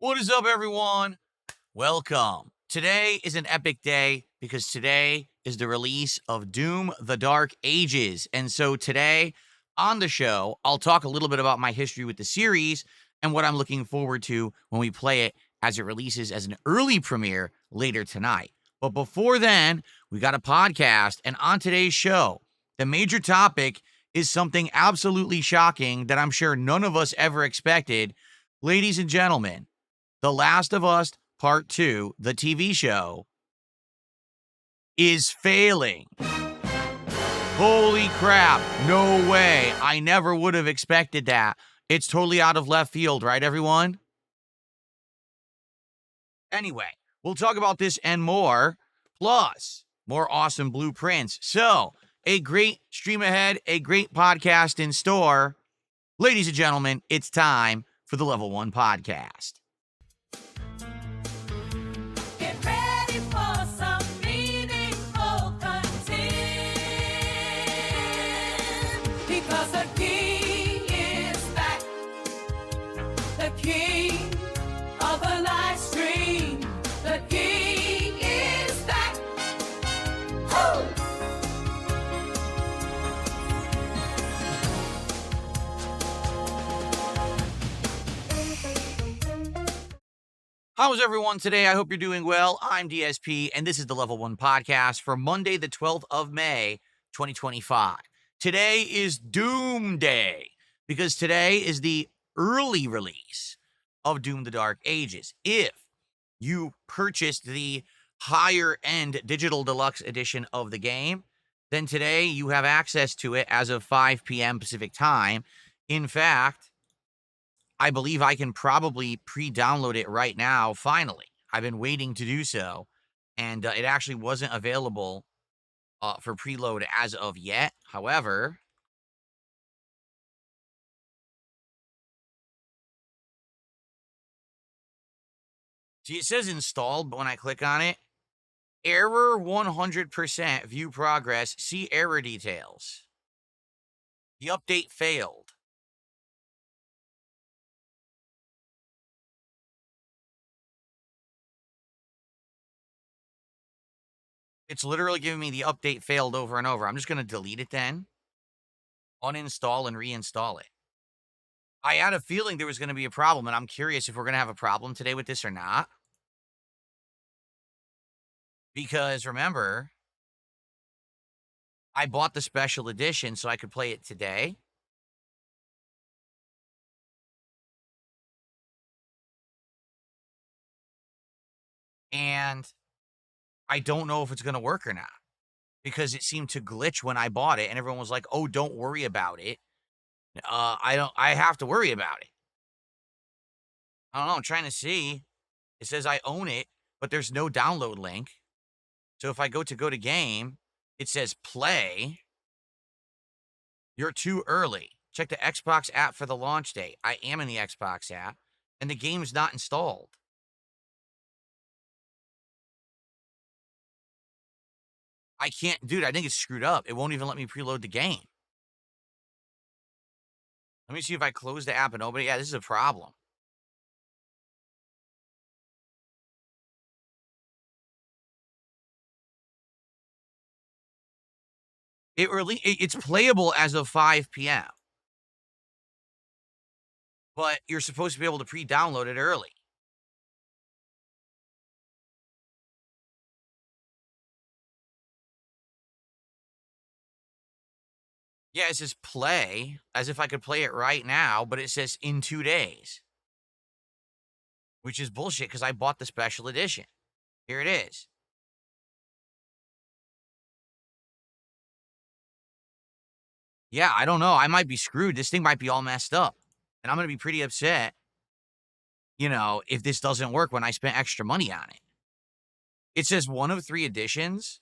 What is up, everyone? Welcome. Today is an epic day because today is the release of Doom: The Dark Ages. And so today on the show, I'll talk a little bit about my history with the series and what I'm looking forward to when we play it as it releases as an early premiere later tonight. But before then, we got a podcast. And on today's show, the major topic is something absolutely shocking that I'm sure none of us ever expected. Ladies and gentlemen, The Last of Us Part 2, the TV show, is failing. Holy crap. No way. I never would have expected that. It's totally out of left field, right, everyone? Anyway, we'll talk about this and more, plus more awesome blueprints. So, a great stream ahead, a great podcast in store. Ladies and gentlemen, it's time for the Level 1 podcast. Get ready for some meaningful content, because the king is back, the king of the live stream, the king is back. Woo! How's everyone today? I hope you're doing well. I'm DSP, and this is the Level 1 podcast for Monday, the 12th of May, 2025. Today is Doom Day, because today is the early release of Doom: The Dark Ages. If you purchased the higher-end digital deluxe edition of the game, then today you have access to it as of 5 p.m. Pacific time. In fact, I believe I can probably pre-download it right now, finally. I've been waiting to do so, and it actually wasn't available for preload as of yet. However, see, it says installed, but when I click on it, error 100%, view progress, see error details. The update failed. It's literally giving me the update failed over and over. I'm just going to delete it then, uninstall, and reinstall it. I had a feeling there was going to be a problem, and I'm curious if we're going to have a problem today with this or not. Because remember, I bought the special edition so I could play it today. And I don't know if it's going to work or not, because it seemed to glitch when I bought it, and everyone was like, "Oh, don't worry about it." I have to worry about it. I don't know. I'm trying to see. It says I own it, but there's no download link. So if I go to game, it says play. You're too early. Check the Xbox app for the launch date. I am in the Xbox app, and the game's not installed. I can't, dude, I think it's screwed up. It won't even let me preload the game. Let me see if I close the app and open it. Yeah, this is a problem. It's playable as of 5 p.m. But you're supposed to be able to pre-download it early. Yeah, it says play, as if I could play it right now, but it says in 2 days. Which is bullshit, because I bought the special edition. Here it is. Yeah, I don't know. I might be screwed. This thing might be all messed up. And I'm going to be pretty upset, if this doesn't work when I spent extra money on it. It says 1 of 3 editions.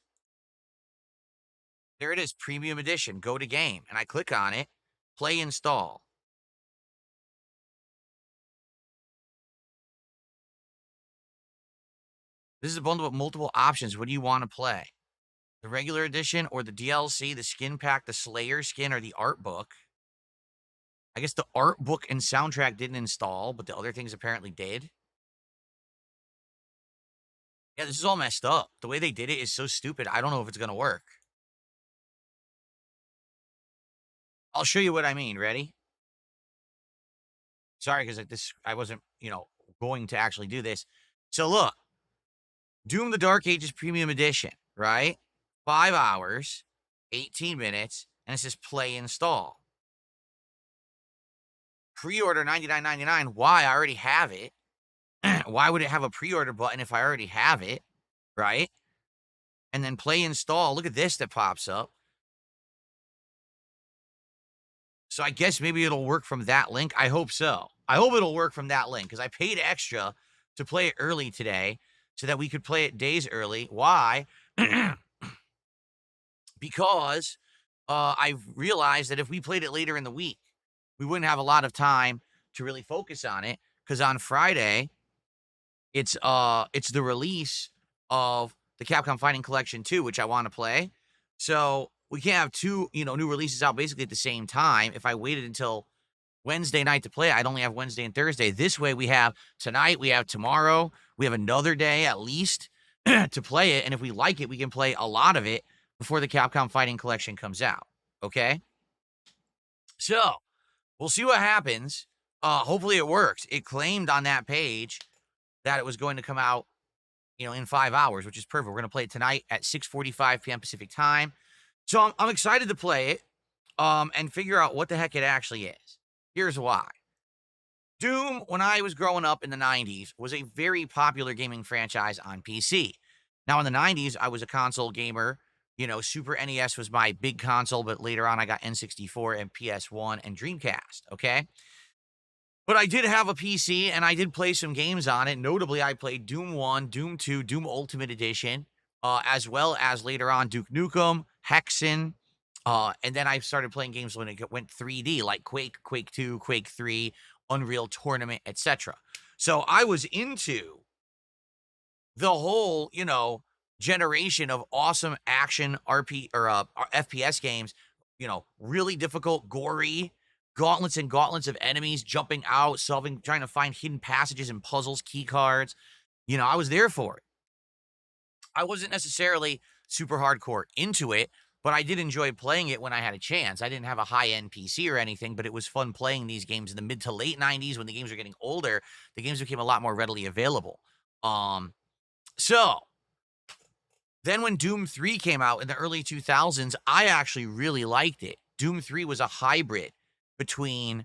There it is, premium edition, go to game. And I click on it, play install. This is a bundle with multiple options. What do you want to play? The regular edition or the DLC, the skin pack, the Slayer skin, or the art book? I guess the art book and soundtrack didn't install, but the other things apparently did. Yeah, this is all messed up. The way they did it is so stupid. I don't know if it's gonna work. I'll show you what I mean. Ready? Sorry, because like this, I wasn't, going to actually do this. So look, Doom: The Dark Ages Premium Edition, right? 5 hours, 18 minutes, and it says play install. Pre-order $99.99. Why? I already have it. Why would it have a pre-order button if I already have it, right? And then play install. Look at this that pops up. So I guess maybe it'll work from that link. I hope so. I hope it'll work from that link because I paid extra to play it early today so that we could play it days early. Why? Because I've realized that if we played it later in the week, we wouldn't have a lot of time to really focus on it because on Friday it's the release of the Capcom Fighting Collection 2, which I want to play. So we can't have two, new releases out basically at the same time. If I waited until Wednesday night to play, I'd only have Wednesday and Thursday. This way we have tonight, we have tomorrow, we have another day at least to play it. And if we like it, we can play a lot of it before the Capcom Fighting Collection comes out. Okay? So we'll see what happens. Hopefully it works. It claimed on that page that it was going to come out, in 5 hours, which is perfect. We're going to play it tonight at 6:45 p.m. Pacific time. So I'm excited to play it and figure out what the heck it actually is. Here's why. Doom, when I was growing up in the 90s, was a very popular gaming franchise on PC. Now, in the 90s, I was a console gamer. Super NES was my big console, but later on, I got N64 and PS1 and Dreamcast, okay? But I did have a PC, and I did play some games on it. Notably, I played Doom 1, Doom 2, Doom Ultimate Edition, as well as later on Duke Nukem, Hexen, and then I started playing games when it went 3D, like Quake, Quake 2, Quake 3, Unreal Tournament, etc. So I was into the whole, generation of awesome action FPS games, really difficult, gory, gauntlets and gauntlets of enemies jumping out, trying to find hidden passages and puzzles, key cards. I was there for it. I wasn't necessarily super hardcore into it, but I did enjoy playing it when I had a chance. I didn't have a high-end PC or anything, but it was fun playing these games in the mid to late 90s when the games were getting older. The games became a lot more readily available. So then when Doom 3 came out in the early 2000s, I actually really liked it. Doom 3 was a hybrid between,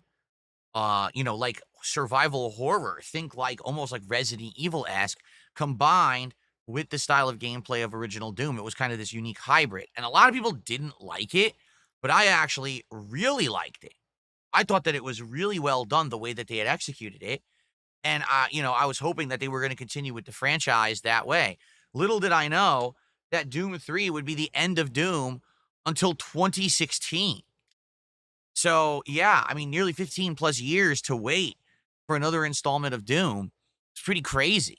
like survival horror. Think like almost like Resident Evil-esque combined with the style of gameplay of original Doom. It was kind of this unique hybrid. And a lot of people didn't like it, but I actually really liked it. I thought that it was really well done the way that they had executed it. And, I was hoping that they were going to continue with the franchise that way. Little did I know that Doom 3 would be the end of Doom until 2016. So, yeah, I mean, nearly 15 plus years to wait for another installment of Doom. It's pretty crazy.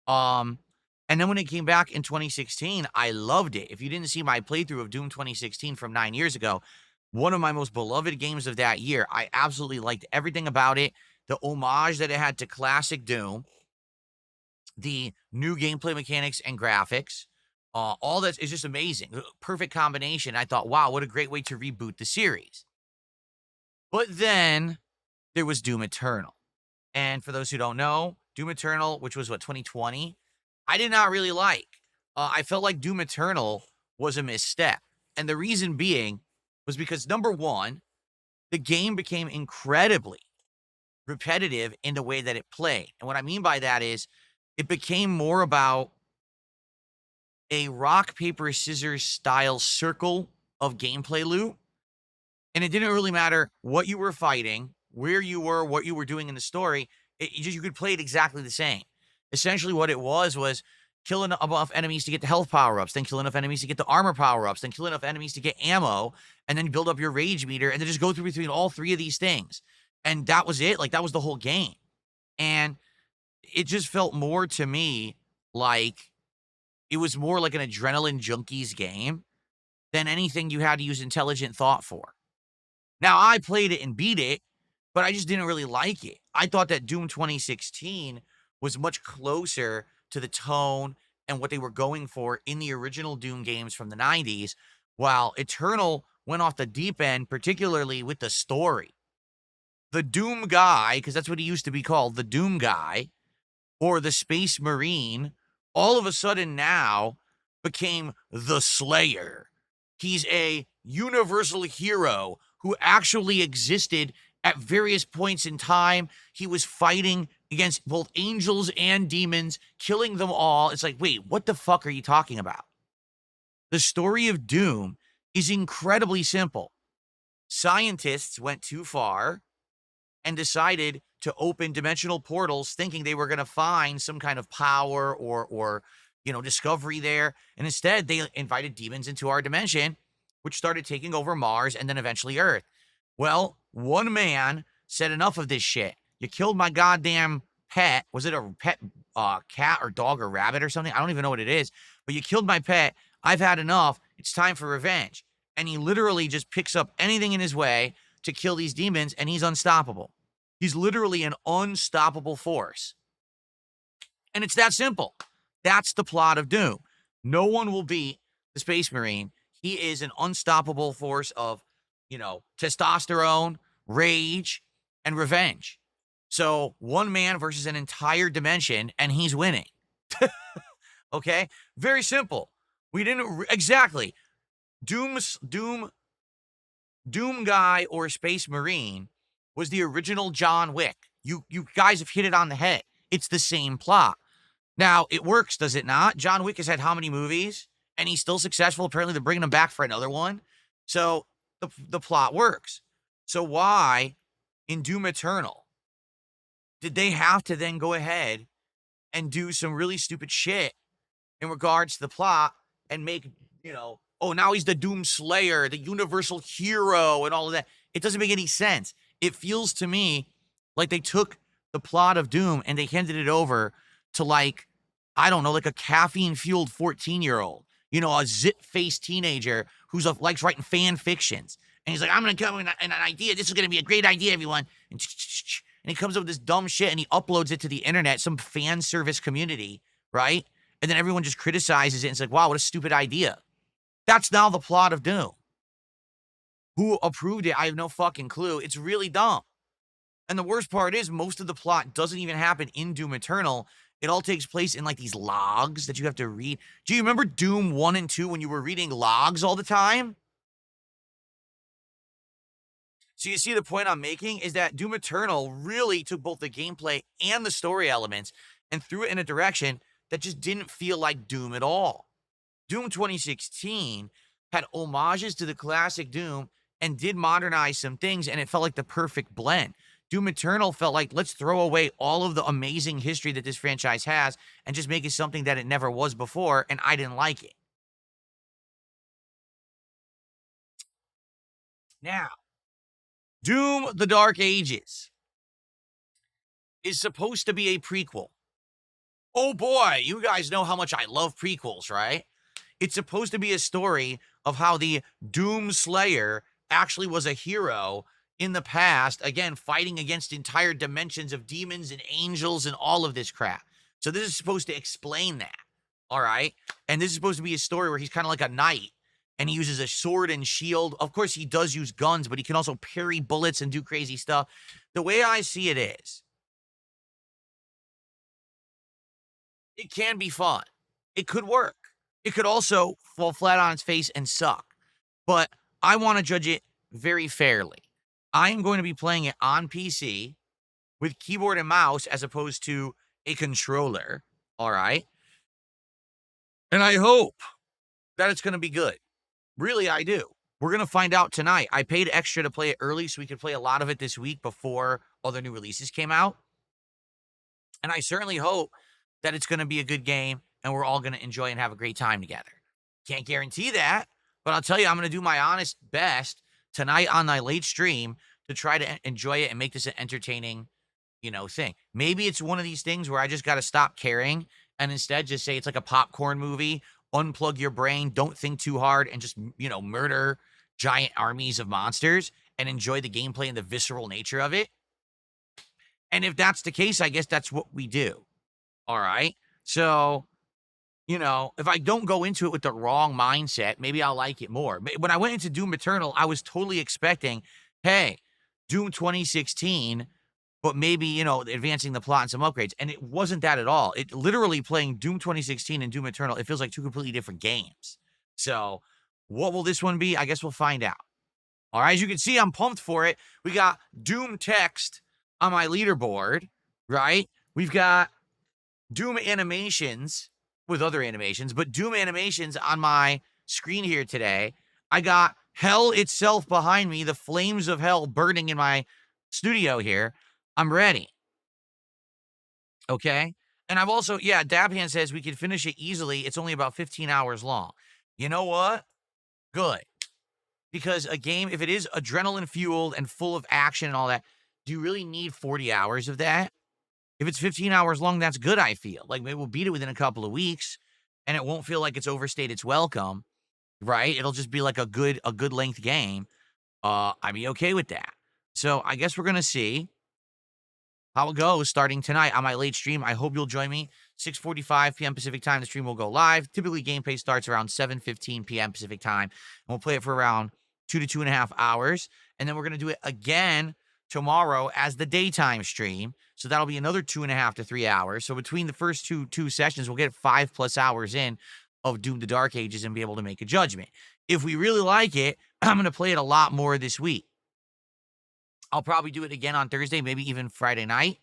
And then when it came back in 2016, I loved it. If you didn't see my playthrough of Doom 2016 from 9 years ago, one of my most beloved games of that year, I absolutely liked everything about it. The homage that it had to classic Doom, the new gameplay mechanics and graphics, all that is just amazing. Perfect combination. I thought, wow, what a great way to reboot the series. But then there was Doom Eternal. And for those who don't know, Doom Eternal, which was 2020, I did not really like. I felt like Doom Eternal was a misstep. And the reason being was because, number one, the game became incredibly repetitive in the way that it played. And what I mean by that is it became more about a rock, paper, scissors style circle of gameplay loop. And it didn't really matter what you were fighting, where you were, what you were doing in the story. You could play it exactly the same. Essentially what it was kill enough enemies to get the health power-ups, then kill enough enemies to get the armor power-ups, then kill enough enemies to get ammo, and then build up your rage meter, and then just go through between all three of these things. And that was it. Like, that was the whole game. And it just felt more to me like it was more like an adrenaline junkies game than anything you had to use intelligent thought for. Now, I played it and beat it, but I just didn't really like it. I thought that Doom 2016 was much closer to the tone and what they were going for in the original Doom games from the 90s, while Eternal went off the deep end, particularly with the story. The Doom guy, because that's what he used to be called, the Doom guy, or the Space Marine, all of a sudden now became the Slayer. He's a universal hero who actually existed at various points in time. He was fighting against both angels and demons, killing them all. It's like, wait, what the fuck are you talking about? The story of Doom is incredibly simple. Scientists went too far and decided to open dimensional portals thinking they were going to find some kind of power or discovery there, and instead they invited demons into our dimension, which started taking over Mars and then eventually Earth. Well, one man said, enough of this shit. You killed my goddamn pet. Was it a pet cat or dog or rabbit or something? I don't even know what it is, but you killed my pet. I've had enough. It's time for revenge. And he literally just picks up anything in his way to kill these demons, and he's unstoppable. He's literally an unstoppable force. And it's that simple. That's the plot of Doom. No one will beat the Space Marine. He is an unstoppable force of, testosterone, rage, and revenge. So one man versus an entire dimension, and he's winning. Okay? Very simple. We didn't exactly. Doom guy or Space Marine was the original John Wick. You guys have hit it on the head. It's the same plot. Now, it works, does it not? John Wick has had how many movies? And he's still successful. Apparently, they're bringing him back for another one. So the plot works. So why, in Doom Eternal, did they have to then go ahead and do some really stupid shit in regards to the plot and make, oh, now he's the Doom Slayer, the universal hero, and all of that? It doesn't make any sense. It feels to me like they took the plot of Doom and they handed it over to, like, I don't know, like a caffeine-fueled 14-year-old, a zit-faced teenager who's likes writing fan fictions. And he's like, I'm going to come with an idea. This is going to be a great idea, everyone. And he comes up with this dumb shit and he uploads it to the internet, some fan service community, right? And then everyone just criticizes it and it's like, wow, what a stupid idea. That's now the plot of Doom. Who approved it? I have no fucking clue. It's really dumb. And the worst part is most of the plot doesn't even happen in Doom Eternal. It all takes place in, like, these logs that you have to read. Do you remember Doom 1 and 2 when you were reading logs all the time? So you see the point I'm making is that Doom Eternal really took both the gameplay and the story elements and threw it in a direction that just didn't feel like Doom at all. Doom 2016 had homages to the classic Doom and did modernize some things, and it felt like the perfect blend. Doom Eternal felt like, let's throw away all of the amazing history that this franchise has and just make it something that it never was before, and I didn't like it. Now, Doom: The Dark Ages is supposed to be a prequel. Oh boy, you guys know how much I love prequels, right? It's supposed to be a story of how the Doom Slayer actually was a hero in the past, again, fighting against entire dimensions of demons and angels and all of this crap. So this is supposed to explain that, all right? And this is supposed to be a story where he's kind of like a knight, and he uses a sword and shield. Of course, he does use guns, but he can also parry bullets and do crazy stuff. The way I see it is, it can be fun. It could work. It could also fall flat on its face and suck. But I want to judge it very fairly. I am going to be playing it on PC with keyboard and mouse as opposed to a controller, all right? And I hope that it's going to be good. Really, I do. We're going to find out tonight. I paid extra to play it early so we could play a lot of it this week before other new releases came out. And I certainly hope that it's going to be a good game and we're all going to enjoy and have a great time together. Can't guarantee that, but I'll tell you, I'm going to do my honest best tonight on my late stream to try to enjoy it and make this an entertaining, thing. Maybe it's one of these things where I just got to stop caring and instead just say it's like a popcorn movie, unplug your brain, don't think too hard, and just, murder giant armies of monsters and enjoy the gameplay and the visceral nature of it. And if that's the case, I guess that's what we do. All right. So, if I don't go into it with the wrong mindset, maybe I'll like it more. But when I went into Doom Eternal, I was totally expecting, hey, Doom 2016, but maybe, advancing the plot and some upgrades. And it wasn't that at all. It literally playing Doom 2016 and Doom Eternal, it feels like two completely different games. So what will this one be? I guess we'll find out. All right, as you can see, I'm pumped for it. We got Doom text on my leaderboard, right? We've got Doom animations with other animations, but Doom animations on my screen here today. I got hell itself behind me, the flames of hell burning in my studio here. I'm ready. Okay. And I've also, Dabhan says we can finish it easily. It's only about 15 hours long. You know what? Good. Because a game, if it is adrenaline fueled and full of action and all that, do you really need 40 hours of that? If it's 15 hours long, that's good, I feel. Like, maybe we'll beat it within a couple of weeks, and it won't feel like it's overstayed its welcome, right? It'll just be like a good length game. I'd be okay with that. So I guess we're gonna see how it goes starting tonight on my late stream. I hope you'll join me. 6:45 p.m. Pacific time, the stream will go live. Typically, gameplay starts around 7:15 p.m. Pacific time, and we'll play it for around 2 to 2.5 hours, and then we're gonna do it again tomorrow as the daytime stream. So that'll be another 2.5 to 3 hours. So between the first two sessions, we'll get 5+ hours in of Doom the Dark Ages and be able to make a judgment. If we really like it, I'm going to play it a lot more this week. I'll probably do it again on Thursday, maybe even Friday night.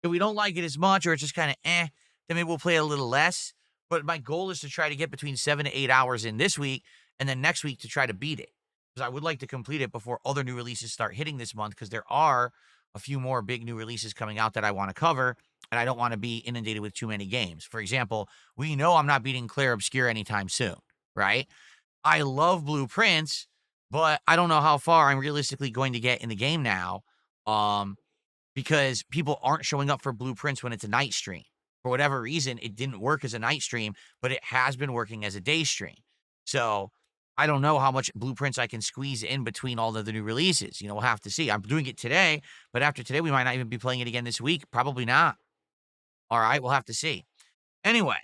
If we don't like it as much or it's just kind of then maybe we'll play it a little less. But my goal is to try to get between 7 to 8 hours in this week and then next week to try to beat it. Because I would like to complete it before other new releases start hitting this month, because there are a few more big new releases coming out that I want to cover, and I don't want to be inundated with too many games. For example, we know I'm not beating Claire Obscure anytime soon, right? I love Blueprints, but I don't know how far I'm realistically going to get in the game now, because people aren't showing up for Blueprints when it's a night stream. For whatever reason, it didn't work as a night stream, but it has been working as a day stream. So I don't know how much Blueprints I can squeeze in between all of the new releases. We'll have to see. I'm doing it today, but after today, we might not even be playing it again this week. Probably not. All right, we'll have to see. Anyway.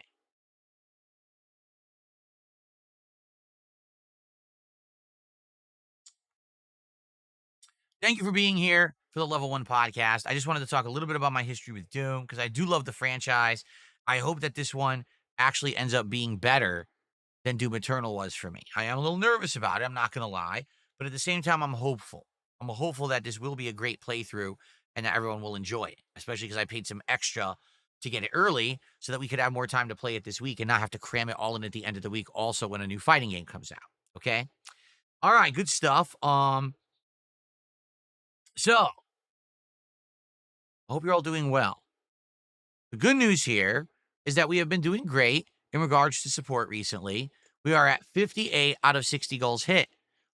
Thank you for being here for the Level 1 podcast. I just wanted to talk a little bit about my history with Doom, because I do love the franchise. I hope that this one actually ends up being better than Doom Eternal was for me. I am a little nervous about it, I'm not going to lie, but at the same time, I'm hopeful. I'm hopeful that this will be a great playthrough and that everyone will enjoy it, especially because I paid some extra to get it early so that we could have more time to play it this week and not have to cram it all in at the end of the week also when a new fighting game comes out, okay? All right, good stuff. So, I hope you're all doing well. The good news here is that we have been doing great in regards to support recently. We are at 58 out of 60 goals hit.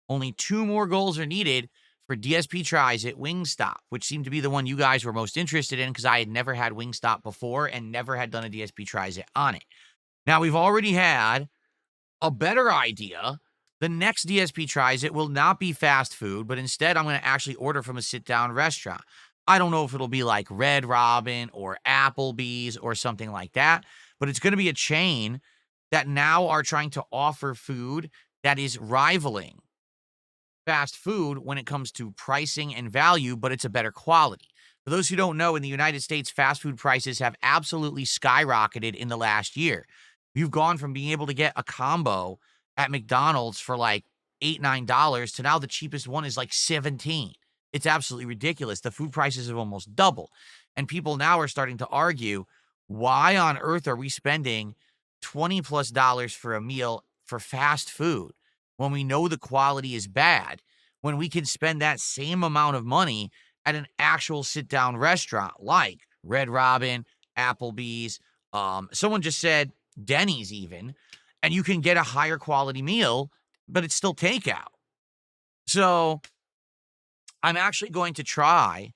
Only 2 more goals are needed for DSP Tries It Wingstop, which seemed to be the one you guys were most interested in, because I had never had Wingstop before and never had done a DSP Tries It on it. Now, we've already had a better idea. The next DSP Tries It will not be fast food, but instead I'm going to actually order from a sit-down restaurant. I don't know if it'll be like Red Robin or Applebee's or something like that, but it's going to be a chain that now are trying to offer food that is rivaling fast food when it comes to pricing and value, but it's a better quality. For those who don't know, in the United States, fast food prices have absolutely skyrocketed in the last year. You've gone from being able to get a combo at McDonald's for like $8, $9 to now the cheapest one is like 17. It's absolutely ridiculous. The food prices have almost doubled. And people now are starting to argue, why on earth are we spending $20+ for a meal for fast food when we know the quality is bad, when we can spend that same amount of money at an actual sit-down restaurant like Red Robin, Applebee's, someone just said Denny's even, and you can get a higher quality meal, but it's still takeout. So I'm actually going to try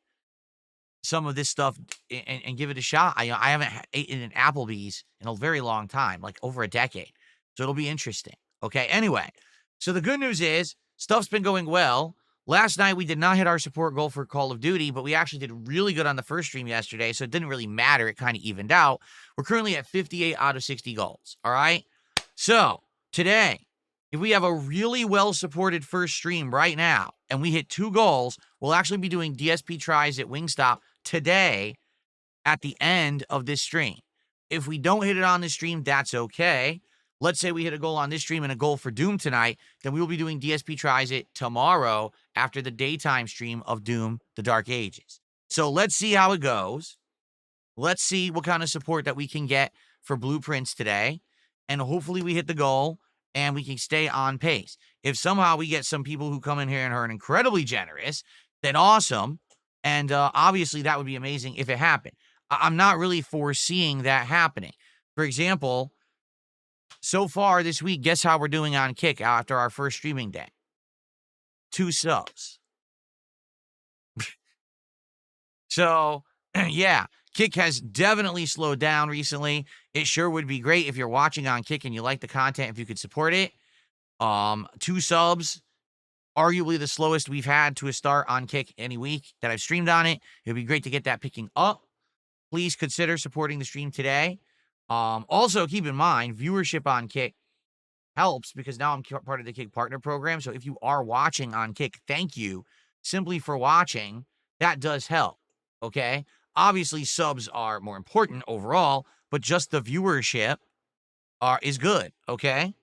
some of this stuff and give it a shot. I haven't eaten an Applebee's in a very long time, like over a decade. So it'll be interesting. Okay. Anyway, so the good news is stuff's been going well. Last night, we did not hit our support goal for Call of Duty, but we actually did really good on the first stream yesterday, so it didn't really matter. It kind of evened out. We're currently at 58 out of 60 goals, all right? So, today, if we have a really well-supported first stream right now, and we hit 2 goals, we'll actually be doing DSP tries at Wingstop today at the end of this stream. If we don't hit it on this stream, that's okay. Let's say we hit a goal on this stream and a goal for Doom tonight, then we will be doing DSP tries it tomorrow after the daytime stream of Doom, The Dark Ages. So let's see how it goes. Let's see what kind of support that we can get for Blueprints today. And hopefully we hit the goal and we can stay on pace. If somehow we get some people who come in here and are incredibly generous, then awesome. And obviously that would be amazing if it happened. I'm not really foreseeing that happening. For example, so far this week, guess how we're doing on Kick after our first streaming day? 2 subs. So, yeah, Kick has definitely slowed down recently. It sure would be great if you're watching on Kick and you like the content, if you could support it. 2 subs, arguably the slowest we've had to a start on Kick any week that I've streamed on it. It would be great to get that picking up. Please consider supporting the stream today. Also, keep in mind, viewership on Kick helps because now I'm part of the Kick Partner Program. So if you are watching on Kick, thank you simply for watching. That does help, okay? Obviously, subs are more important overall, but just the viewership is good, okay?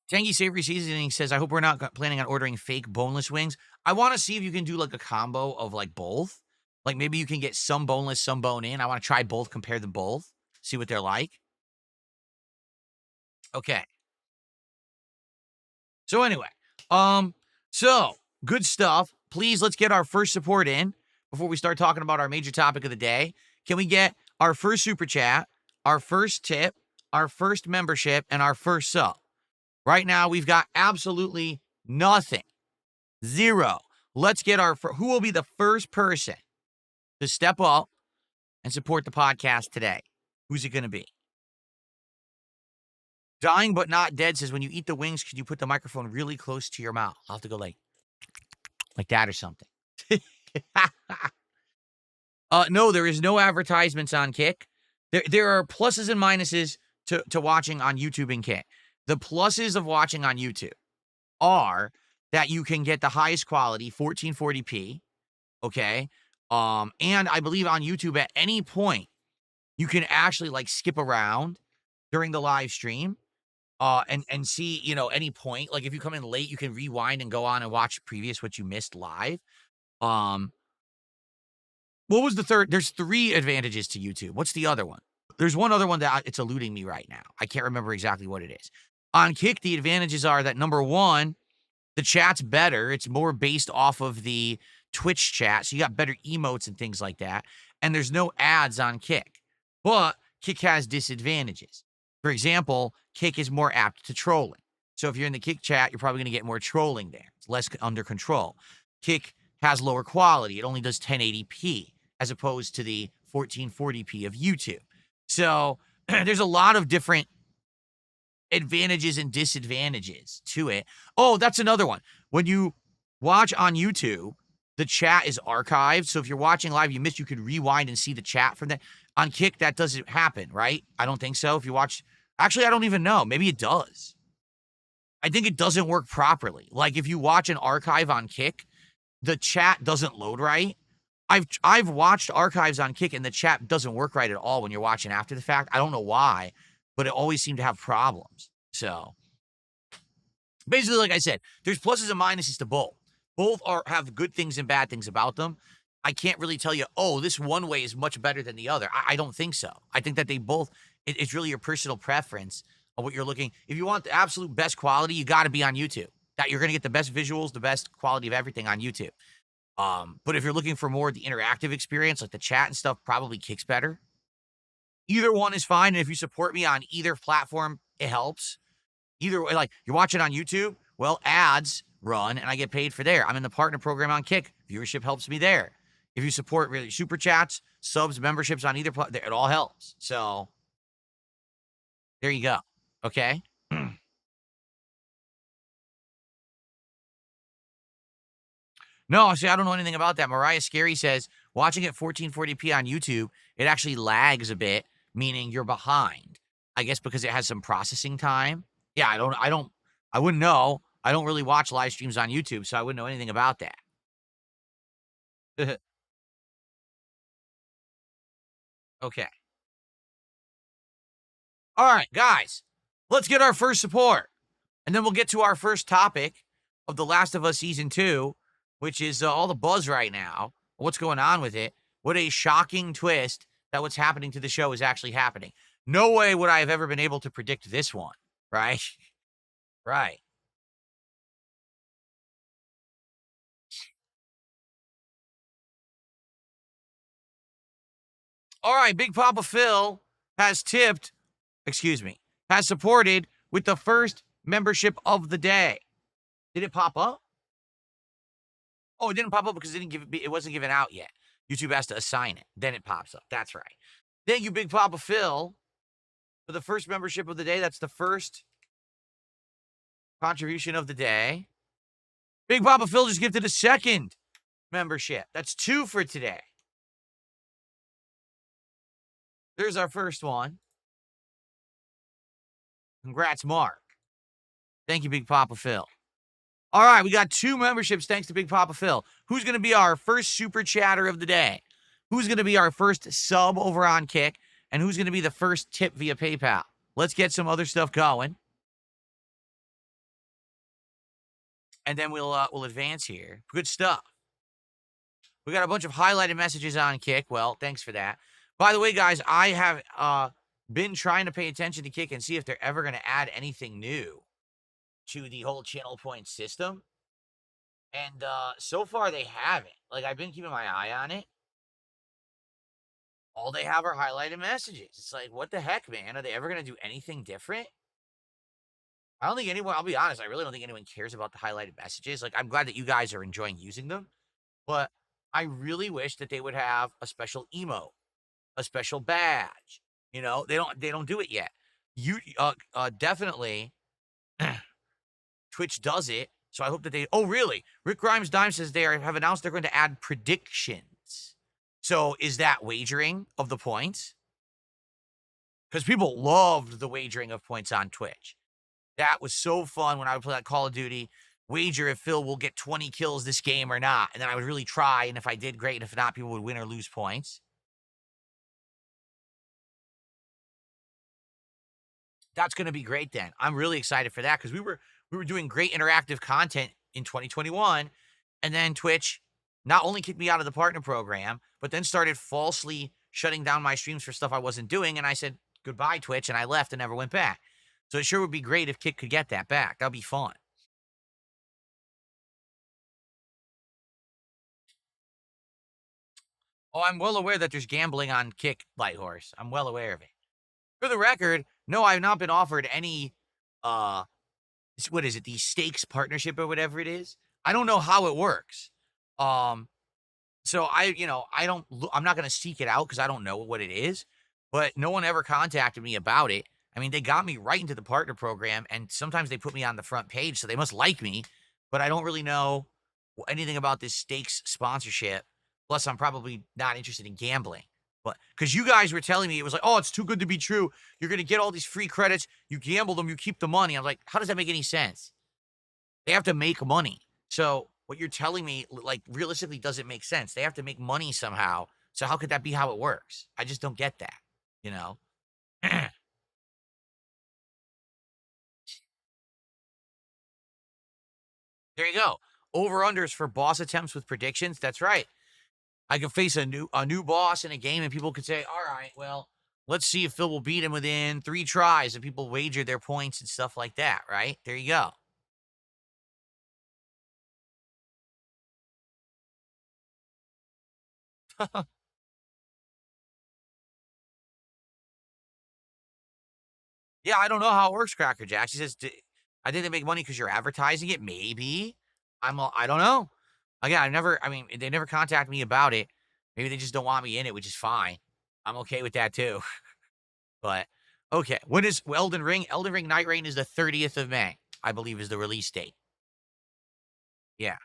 Tangy Savory Seasoning says, I hope we're not planning on ordering fake boneless wings. I want to see if you can do like a combo of like both. Like maybe you can get some boneless, some bone in. I want to try both, compare them both, see what they're like. Okay. So anyway, so good stuff. Please, let's get our first support in before we start talking about our major topic of the day. Can we get our first super chat, our first tip, our first membership, and our first sub? Right now, we've got absolutely nothing. 0. Let's get who will be the first person to step up and support the podcast today? Who's it going to be? Dying but not dead says, when you eat the wings, could you put the microphone really close to your mouth? I'll have to go like that or something. No, there is no advertisements on Kick. There are pluses and minuses to watching on YouTube and Kick. The pluses of watching on YouTube are that you can get the highest quality 1440p, okay? And I believe on YouTube at any point you can actually like skip around during the live stream and see, you know, any point. Like if you come in late, you can rewind and go on and watch what you missed live. What was the third? There's 3 advantages to YouTube. What's the other one? There's one other one that it's eluding me right now. I can't remember exactly what it is. On Kick, the advantages are that number 1, the chat's better. It's more based off of the Twitch chat. So you got better emotes and things like that. And there's no ads on Kick. But Kick has disadvantages. For example, Kick is more apt to trolling. So if you're in the Kick chat, you're probably going to get more trolling there. It's less under control. Kick has lower quality. It only does 1080p as opposed to the 1440p of YouTube. So there's a lot of different advantages and disadvantages to it. Oh, that's another one. When you watch on YouTube, the chat is archived. So if you're watching live, you missed, you could rewind and see the chat from that. On Kick, that doesn't happen, right? I don't think so. If you watch, actually, I don't even know. Maybe it does. I think it doesn't work properly. Like if you watch an archive on Kick, the chat doesn't load right. I've watched archives on Kick and the chat doesn't work right at all when you're watching after the fact. I don't know why, but it always seemed to have problems. So basically, like I said, there's pluses and minuses to both. Both have good things and bad things about them. I can't really tell you, oh, this one way is much better than the other. I don't think so. I think that they both, it's really your personal preference of what you're looking. If you want the absolute best quality, you got to be on YouTube. That you're going to get the best visuals, the best quality of everything on YouTube. But if you're looking for more of the interactive experience, like the chat and stuff, probably Kick's better. Either one is fine. And if you support me on either platform, it helps. Either way, like you're watching on YouTube, well, ads run and I get paid for there. I'm in the partner program on Kick. Viewership helps me there. If you support really super chats, subs, memberships on either platform, it all helps. So there you go. Okay. No, see, I don't know anything about that. Mariah Scary says watching at 1440p on YouTube, it actually lags a bit, meaning you're behind. I guess because it has some processing time. Yeah, I wouldn't know. I don't really watch live streams on YouTube, so I wouldn't know anything about that. Okay. All right, guys, let's get our first support. And then we'll get to our first topic of The Last of Us Season 2, which is all the buzz right now. What's going on with it? What a shocking twist that what's happening to the show is actually happening. No way would I have ever been able to predict this one, right? Right. All right, Big Papa Phil has tipped, excuse me, has supported with the first membership of the day. Did it pop up? Oh, it didn't pop up because it wasn't given out yet. YouTube has to assign it. Then it pops up. That's right. Thank you, Big Papa Phil, for the first membership of the day. That's the first contribution of the day. Big Papa Phil just gifted a second membership. That's 2 for today. There's our first one. Congrats, Mark. Thank you, Big Papa Phil. All right, we got 2 memberships thanks to Big Papa Phil. Who's going to be our first super chatter of the day? Who's going to be our first sub over on Kick? And who's going to be the first tip via PayPal? Let's get some other stuff going. And then we'll advance here. Good stuff. We got a bunch of highlighted messages on Kick. Well, thanks for that. By the way, guys, I have been trying to pay attention to Kick and see if they're ever going to add anything new to the whole channel point system. And so far they haven't. Like, I've been keeping my eye on it. All they have are highlighted messages. It's like, what the heck, man? Are they ever going to do anything different? I don't think anyone, I'll be honest, I really don't think anyone cares about the highlighted messages. Like, I'm glad that you guys are enjoying using them, but I really wish that they would have a special emote, a special badge. You know, they don't do it yet. You definitely Twitch does it. So I hope that they, oh, really? Rick Grimes Dime says have announced they're going to add predictions. So is that wagering of the points? Because people loved the wagering of points on Twitch. That was so fun when I would play like Call of Duty. Wager if Phil will get 20 kills this game or not. And then I would really try. And if I did, great. And if not, people would win or lose points. That's going to be great then. I'm really excited for that because we were doing great interactive content in 2021. And then Twitch not only kicked me out of the partner program, but then started falsely shutting down my streams for stuff I wasn't doing. And I said, goodbye, Twitch. And I left and never went back. So it sure would be great if Kick could get that back. That'd be fun. Oh, I'm well aware that there's gambling on Kick, Light Horse. I'm well aware of it. For the record, no, I've not been offered any, what is it, the stakes partnership or whatever it is. I don't know how it works. So I'm not going to seek it out because I don't know what it is, but no one ever contacted me about it. I mean, they got me right into the partner program, and sometimes they put me on the front page, so they must like me, but I don't really know anything about this stakes sponsorship. Plus, I'm probably not interested in gambling. But because you guys were telling me it was like, oh, it's too good to be true. You're going to get all these free credits. You gamble them, you keep the money. I'm like, how does that make any sense? They have to make money. So what you're telling me, like, realistically doesn't make sense. They have to make money somehow. So how could that be how it works? I just don't get that, you know? There you go. Over-unders for boss attempts with predictions. That's right. I could face a new boss in a game, and people could say, all right, well, let's see if Phil will beat him within 3 tries, and people wager their points and stuff like that, right? There you go. Yeah, I don't know how it works, Cracker Jack. She says, I think they make money because you're advertising it. Maybe. I don't know. Again, they never contact me about it. Maybe they just don't want me in it, which is fine. I'm okay with that too. But Okay. When is Elden Ring? Elden Ring Night Rain is the 30th of May, I believe is the release date. Yeah.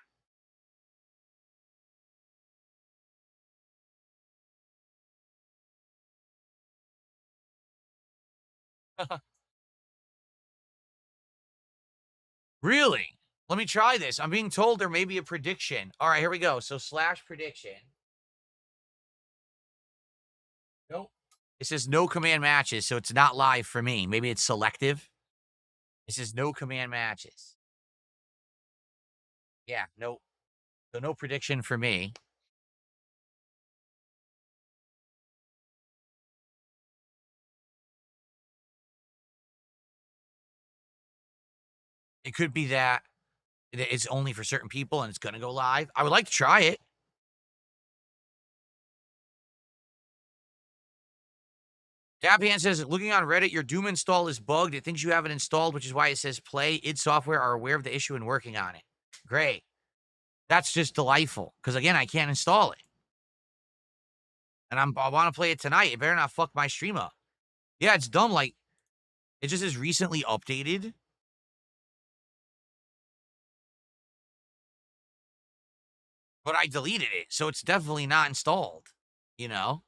Really? Let me try this. I'm being told there may be a prediction. All right, here we go. So slash prediction. Nope. It says no command matches, so it's not live for me. Maybe it's selective. It says no command matches. Yeah, nope. So no prediction for me. It could be that it's only for certain people and it's gonna go live. I would like to try it. Daphne says, looking on Reddit, your Doom install is bugged. It thinks you have it installed, which is why it says play. id Software are aware of the issue and working on it. Great. That's just delightful. Because again, I can't install it. And I want to play it tonight. It better not fuck my stream up. Yeah, it's dumb. Like, it just is recently updated. But I deleted it. So it's definitely not installed. You know?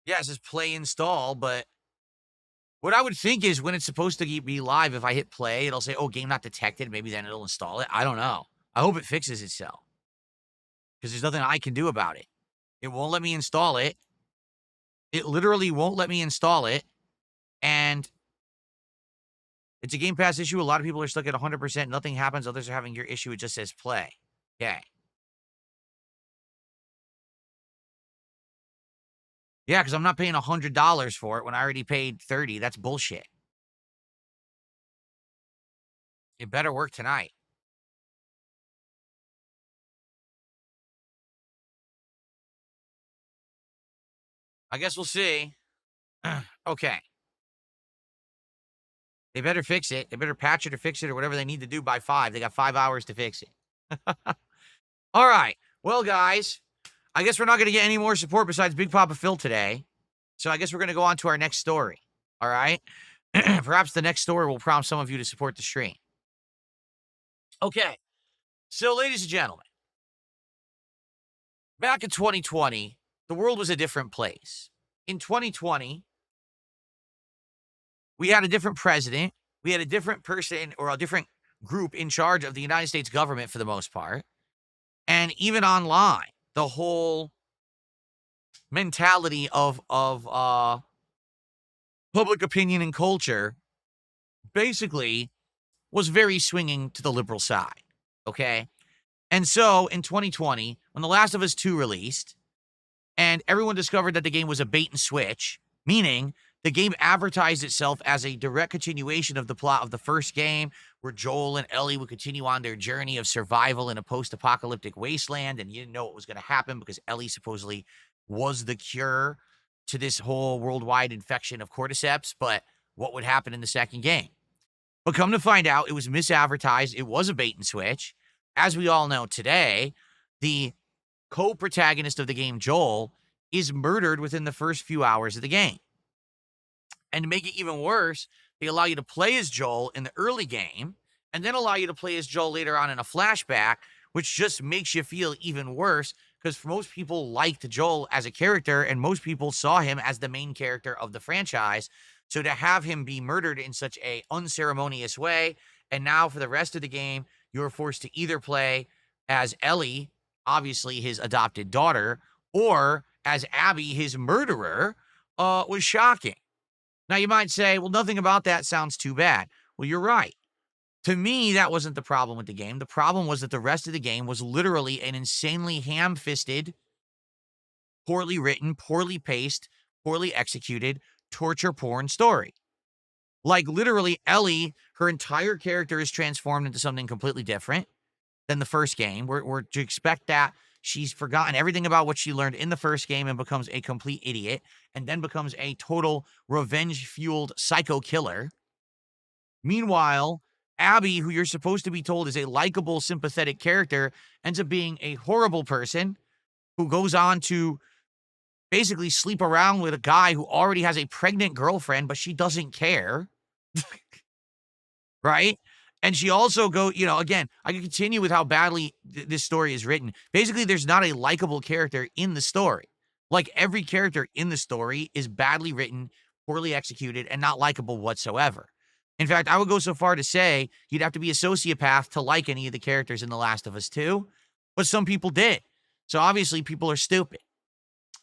Yeah, it says play install, but what I would think is when it's supposed to be live, if I hit play, it'll say, oh, game not detected. Maybe then it'll install it. I don't know. I hope it fixes itself. Because there's nothing I can do about it. It won't let me install it. It literally won't let me install it. And it's a Game Pass issue. A lot of people are stuck at 100%. Nothing happens. Others are having your issue. It just says play. Okay. Yeah, because I'm not paying $100 for it when I already paid $30. That's bullshit. It better work tonight. I guess we'll see. Okay. They better fix it. They better patch it or fix it or whatever they need to do by 5. They got 5 hours to fix it. All right. Well, guys, I guess we're not going to get any more support besides Big Papa Phil today. So I guess we're going to go on to our next story. All right. Perhaps the next story will prompt some of you to support the stream. Okay. So, ladies and gentlemen, back in 2020, the world was a different place. In 2020, we had a different president. We had a different person or a different group in charge of the United States government for the most part. And even online, the whole mentality of public opinion and culture basically was very swinging to the liberal side. Okay. And so in 2020, when The Last of Us 2 released, and everyone discovered that the game was a bait and switch, meaning the game advertised itself as a direct continuation of the plot of the first game, where Joel and Ellie would continue on their journey of survival in a post-apocalyptic wasteland, and you didn't know what was going to happen because Ellie supposedly was the cure to this whole worldwide infection of cordyceps, but what would happen in the second game? But come to find out, it was misadvertised. It was a bait and switch. As we all know today, the co-protagonist of the game, Joel, is murdered within the first few hours of the game. And to make it even worse, they allow you to play as Joel in the early game and then allow you to play as Joel later on in a flashback, which just makes you feel even worse because most people liked Joel as a character and most people saw him as the main character of the franchise. So to have him be murdered in such a unceremonious way, and now for the rest of the game, you're forced to either play as Ellie, obviously his adopted daughter, or as Abby, his murderer, was shocking. Now, you might say, well, nothing about that sounds too bad. Well, you're right. To me, that wasn't the problem with the game. The problem was that the rest of the game was literally an insanely ham-fisted, poorly written, poorly paced, poorly executed, torture porn story. Like, literally, Ellie, her entire character is transformed into something completely different than the first game. We're to expect that she's forgotten everything about what she learned in the first game and becomes a complete idiot and then becomes a total revenge-fueled psycho killer. Meanwhile, Abby, who you're supposed to be told is a likable, sympathetic character, ends up being a horrible person who goes on to basically sleep around with a guy who already has a pregnant girlfriend, but she doesn't care, right? And she also again, I can continue with how badly this story is written. Basically, there's not a likable character in the story. Like, every character in the story is badly written, poorly executed, and not likable whatsoever. In fact, I would go so far to say you'd have to be a sociopath to like any of the characters in The Last of Us 2, but some people did. So obviously, people are stupid.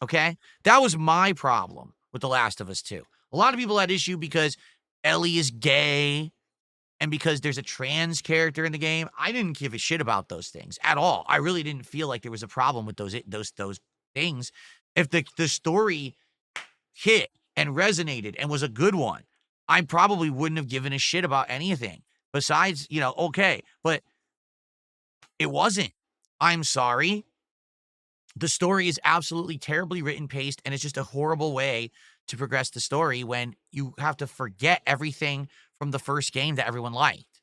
Okay? That was my problem with The Last of Us 2. A lot of people had issue because Ellie is gay and because there's a trans character in the game. I didn't give a shit about those things at all. I really didn't feel like there was a problem with those things. If the story hit and resonated and was a good one, I probably wouldn't have given a shit about anything besides, okay, but it wasn't. I'm sorry. The story is absolutely terribly written, paced, and it's just a horrible way to progress the story when you have to forget everything from the first game that everyone liked.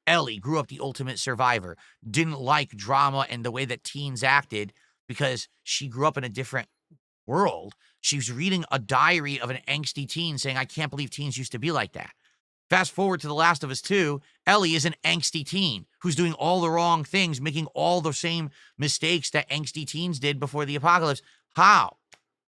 Ellie grew up the ultimate survivor, didn't like drama and the way that teens acted because she grew up in a different world. She was reading a diary of an angsty teen saying, I can't believe teens used to be like that. Fast forward to The Last of Us 2, Ellie is an angsty teen who's doing all the wrong things, making all the same mistakes that angsty teens did before the apocalypse. How?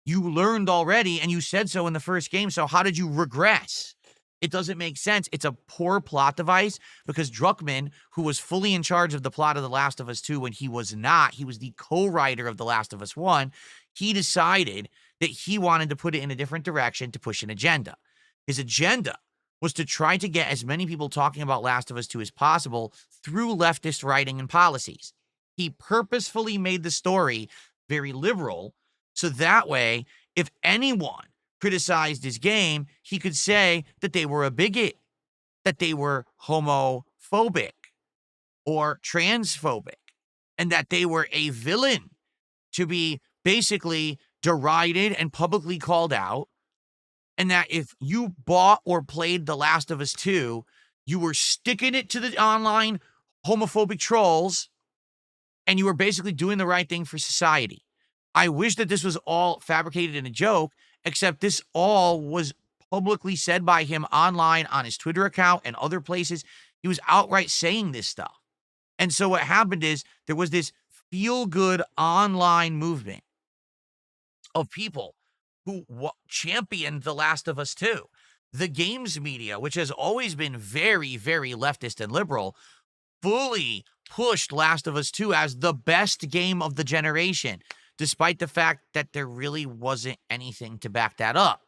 You learned already, and you said so in the first game, so how did you regress? It doesn't make sense. It's a poor plot device because Druckmann, who was fully in charge of the plot of The Last of Us 2 when he was not, he was the co-writer of The Last of Us 1, he decided that he wanted to put it in a different direction to push an agenda. His agenda was to try to get as many people talking about Last of Us 2 as possible through leftist writing and policies. He purposefully made the story very liberal, so that way, if anyone criticized his game, he could say that they were a bigot, that they were homophobic or transphobic, and that they were a villain to be basically derided and publicly called out. And that if you bought or played The Last of Us 2, you were sticking it to the online homophobic trolls, and you were basically doing the right thing for society. I wish that this was all fabricated in a joke, except this all was publicly said by him online on his Twitter account and other places. He was outright saying this stuff. And so what happened is there was this feel-good online movement of people who championed The Last of Us 2. The games media, which has always been very, very leftist and liberal, fully pushed Last of Us 2 as the best game of the generation, despite the fact that there really wasn't anything to back that up.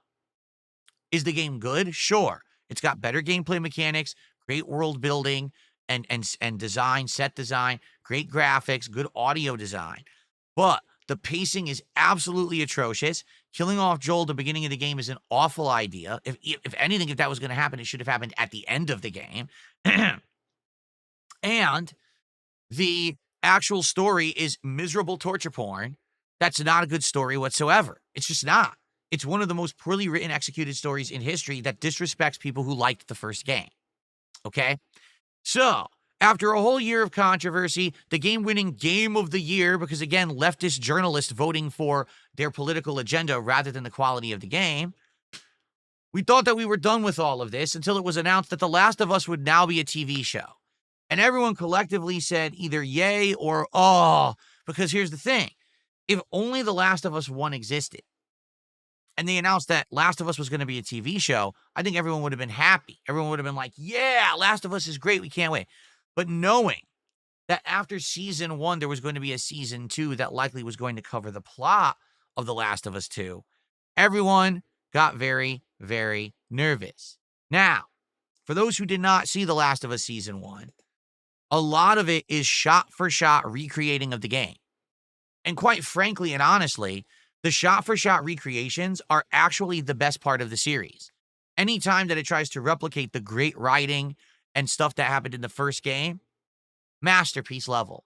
Is the game good? Sure. It's got better gameplay mechanics, great world building and design, set design, great graphics, good audio design. But the pacing is absolutely atrocious. Killing off Joel at the beginning of the game is an awful idea. If anything, if that was going to happen, it should have happened at the end of the game. And the actual story is miserable torture porn. That's not a good story whatsoever. It's just not. It's one of the most poorly written, executed stories in history that disrespects people who liked the first game. Okay? So, after a whole year of controversy, the game-winning Game of the Year, because again, leftist journalists voting for their political agenda rather than the quality of the game, we thought that we were done with all of this until it was announced that The Last of Us would now be a TV show. And everyone collectively said either yay or oh, because here's the thing. If only The Last of Us 1 existed, and they announced that Last of Us was going to be a TV show, I think everyone would have been happy. Everyone would have been like, yeah, Last of Us is great. We can't wait. But knowing that after season 1, there was going to be a season 2 that likely was going to cover the plot of The Last of Us 2, everyone got very, very nervous. Now, for those who did not see The Last of Us season 1, a lot of it is shot-for-shot recreating of the game. And quite frankly and honestly, the shot-for-shot recreations are actually the best part of the series. Anytime that it tries to replicate the great writing and stuff that happened in the first game, masterpiece level.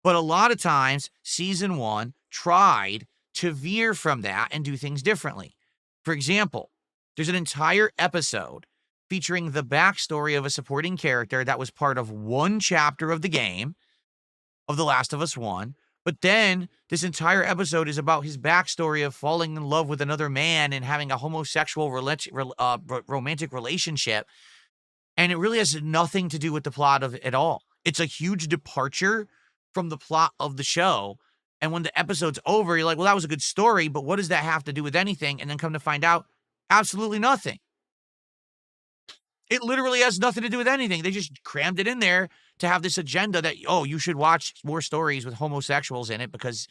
But a lot of times, season 1 tried to veer from that and do things differently. For example, there's an entire episode featuring the backstory of a supporting character that was part of one chapter of the game of The Last of Us 1. But then this entire episode is about his backstory of falling in love with another man and having a homosexual romantic relationship. And it really has nothing to do with the plot of it at all. It's a huge departure from the plot of the show. And when the episode's over, you're like, well, that was a good story, but what does that have to do with anything? And then come to find out, absolutely nothing. It literally has nothing to do with anything. They just crammed it in there to have this agenda that, oh, you should watch more stories with homosexuals in it because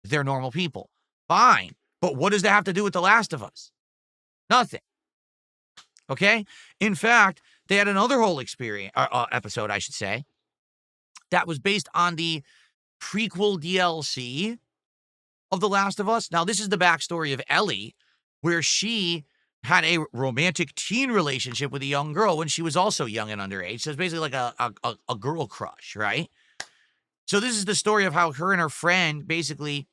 they're normal people. Fine. But what does that have to do with The Last of Us? Nothing. Okay? In fact, they had another whole episode, I should say, that was based on the prequel DLC of The Last of Us. Now, this is the backstory of Ellie, where she had a romantic teen relationship with a young girl when she was also young and underage. So it's basically like a girl crush, right? So this is the story of how her and her friend basically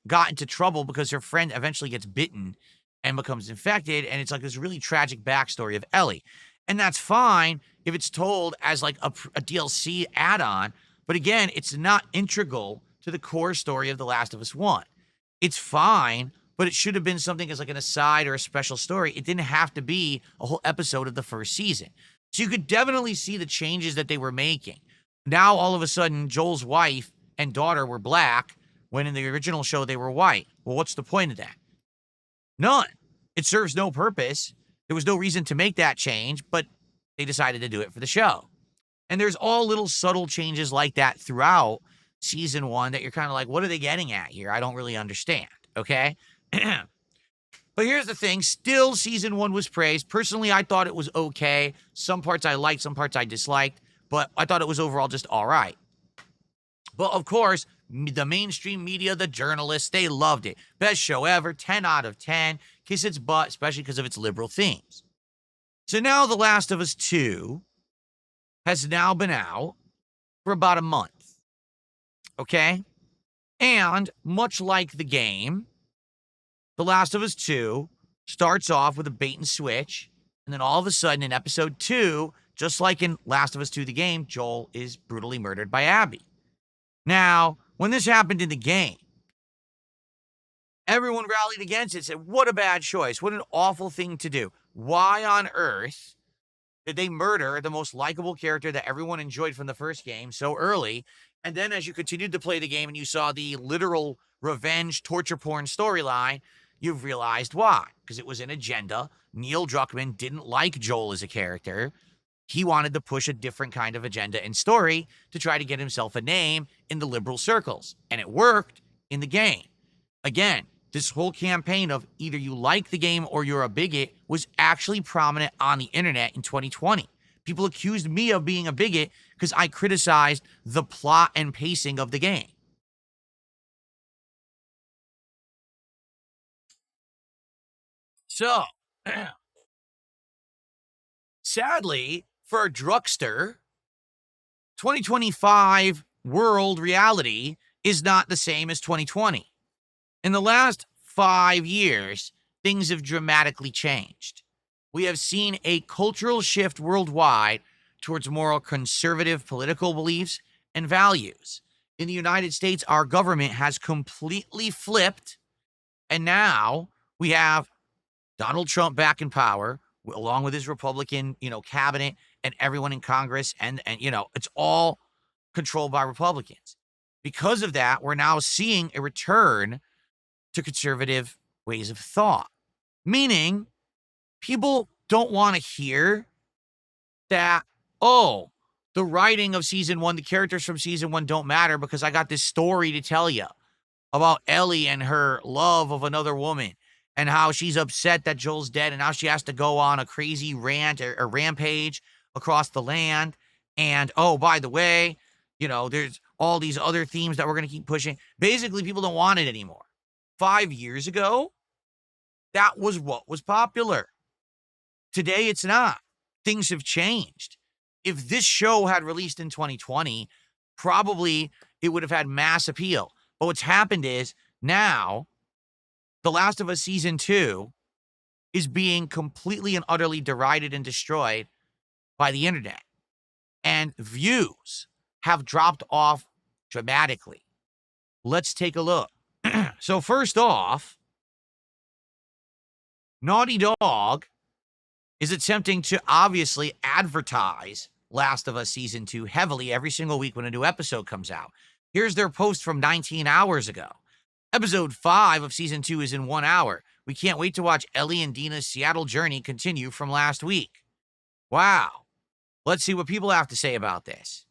got into trouble because her friend eventually gets bitten and becomes infected. And it's like this really tragic backstory of Ellie. And that's fine if it's told as like a DLC add-on. But again, it's not integral to the core story of The Last of Us 1. It's fine, but it should have been something as like an aside or a special story. It didn't have to be a whole episode of the first season. So you could definitely see the changes that they were making. Now, all of a sudden, Joel's wife and daughter were black, when in the original show they were white. Well, what's the point of that? None. It serves no purpose. There was no reason to make that change, but they decided to do it for the show. And there's all little subtle changes like that throughout season 1 that you're kind of like, what are they getting at here? I don't really understand, okay? But here's the thing. Still, season 1 was praised. Personally, I thought it was okay. Some parts I liked, some parts I disliked, but I thought it was overall just all right. But of course, the mainstream media, the journalists, they loved it. Best show ever, 10 out of 10. Kiss its butt, especially because of its liberal themes. So now The Last of Us 2 has now been out for about a month. Okay? And much like the game, The Last of Us 2 starts off with a bait and switch, and then all of a sudden in episode 2, just like in Last of Us 2 the game, Joel is brutally murdered by Abby. Now, when this happened in the game, everyone rallied against it, said, what a bad choice. What an awful thing to do. Why on earth did they murder the most likable character that everyone enjoyed from the first game so early? And then as you continued to play the game and you saw the literal revenge torture porn storyline, you've realized why. Because it was an agenda. Neil Druckmann didn't like Joel as a character. He wanted to push a different kind of agenda and story to try to get himself a name in the liberal circles. And it worked in the game. Again, this whole campaign of either you like the game or you're a bigot was actually prominent on the internet in 2020. People accused me of being a bigot because I criticized the plot and pacing of the game. So, sadly, for a drugster, 2025 world reality is not the same as 2020. In the last 5 years, things have dramatically changed. We have seen a cultural shift worldwide towards more conservative political beliefs and values. In the United States, our government has completely flipped, and now we have Donald Trump back in power, along with his Republican, cabinet and everyone in Congress, and it's all controlled by Republicans. Because of that, we're now seeing a return to conservative ways of thought, meaning people don't want to hear that, oh, the writing of season 1, the characters from season 1 don't matter because I got this story to tell you about Ellie and her love of another woman and how she's upset that Joel's dead and now she has to go on a crazy rant or rampage across the land. And, oh, by the way, there's all these other themes that we're going to keep pushing. Basically, people don't want it anymore. 5 years ago, that was what was popular. Today, it's not. Things have changed. If this show had released in 2020, probably it would have had mass appeal. But what's happened is now, The Last of Us Season 2 is being completely and utterly derided and destroyed by the internet. And views have dropped off dramatically. Let's take a look. So first off, Naughty Dog is attempting to obviously advertise Last of Us Season 2 heavily every single week when a new episode comes out. Here's their post from 19 hours ago. Episode 5 of Season 2 is in 1 hour. We can't wait to watch Ellie and Dina's Seattle journey continue from last week. Wow. Let's see what people have to say about this.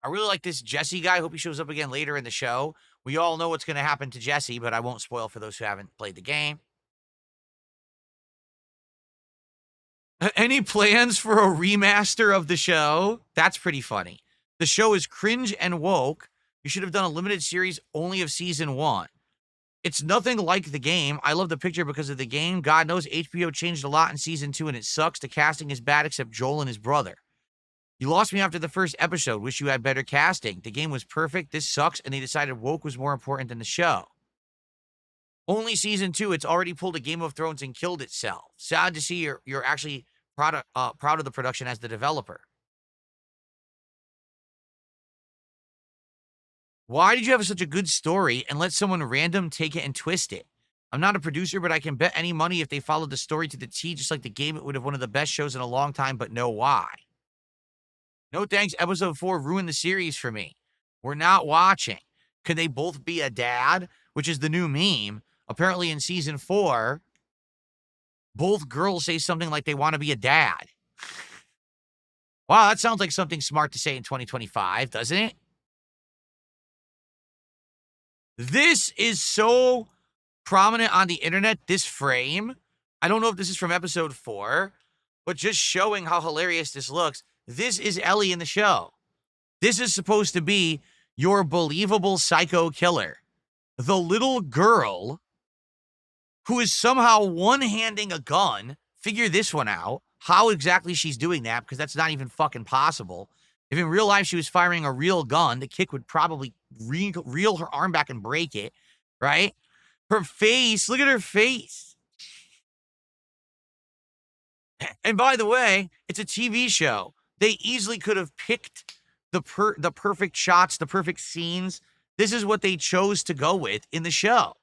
I really like this Jesse guy. Hope he shows up again later in the show. We all know what's going to happen to Jesse, but I won't spoil for those who haven't played the game. Any plans for a remaster of the show? That's pretty funny. The show is cringe and woke. You should have done a limited series only of season 1. It's nothing like the game. I love the picture because of the game. God knows HBO changed a lot in season 2 and it sucks. The casting is bad except Joel and his brother. You lost me after the first episode. Wish you had better casting. The game was perfect. This sucks. And they decided woke was more important than the show. Only season 2. It's already pulled a Game of Thrones and killed itself. Sad to see you're actually proud of the production as the developer. Why did you have such a good story and let someone random take it and twist it? I'm not a producer, but I can bet any money if they followed the story to the T, just like the game, it would have one of the best shows in a long time, but no why. No thanks, episode 4 ruined the series for me. We're not watching. Could they both be a dad? Which is the new meme. Apparently in season 4, both girls say something like they want to be a dad. Wow, that sounds like something smart to say in 2025, doesn't it? This is so prominent on the internet, this frame. I don't know if this is from episode 4, but just showing how hilarious this looks. This is Ellie in the show. This is supposed to be your believable psycho killer. The little girl who is somehow one-handing a gun. Figure this one out. How exactly she's doing that, because that's not even fucking possible. If in real life she was firing a real gun, the kick would probably reel her arm back and break it, right? Her face, look at her face. And by the way, it's a TV show. They easily could have picked the perfect shots, the perfect scenes. This is what they chose to go with in the show.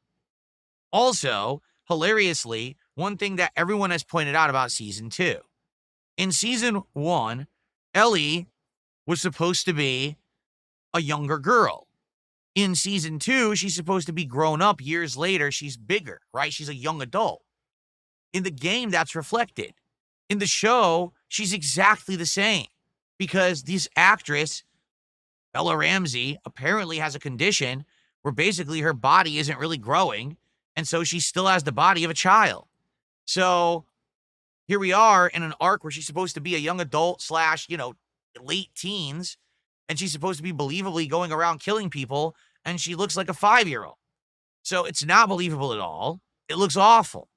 Also, hilariously, one thing that everyone has pointed out about season 2. In season 1, Ellie was supposed to be a younger girl. In season 2, she's supposed to be grown up. Years later, she's bigger, right? She's a young adult. In the game, that's reflected. In the show, she's exactly the same because this actress, Bella Ramsey, apparently has a condition where basically her body isn't really growing, and so she still has the body of a child. So here we are in an arc where she's supposed to be a young adult / late teens, and she's supposed to be believably going around killing people, and she looks like a 5-year-old. So it's not believable at all. It looks awful.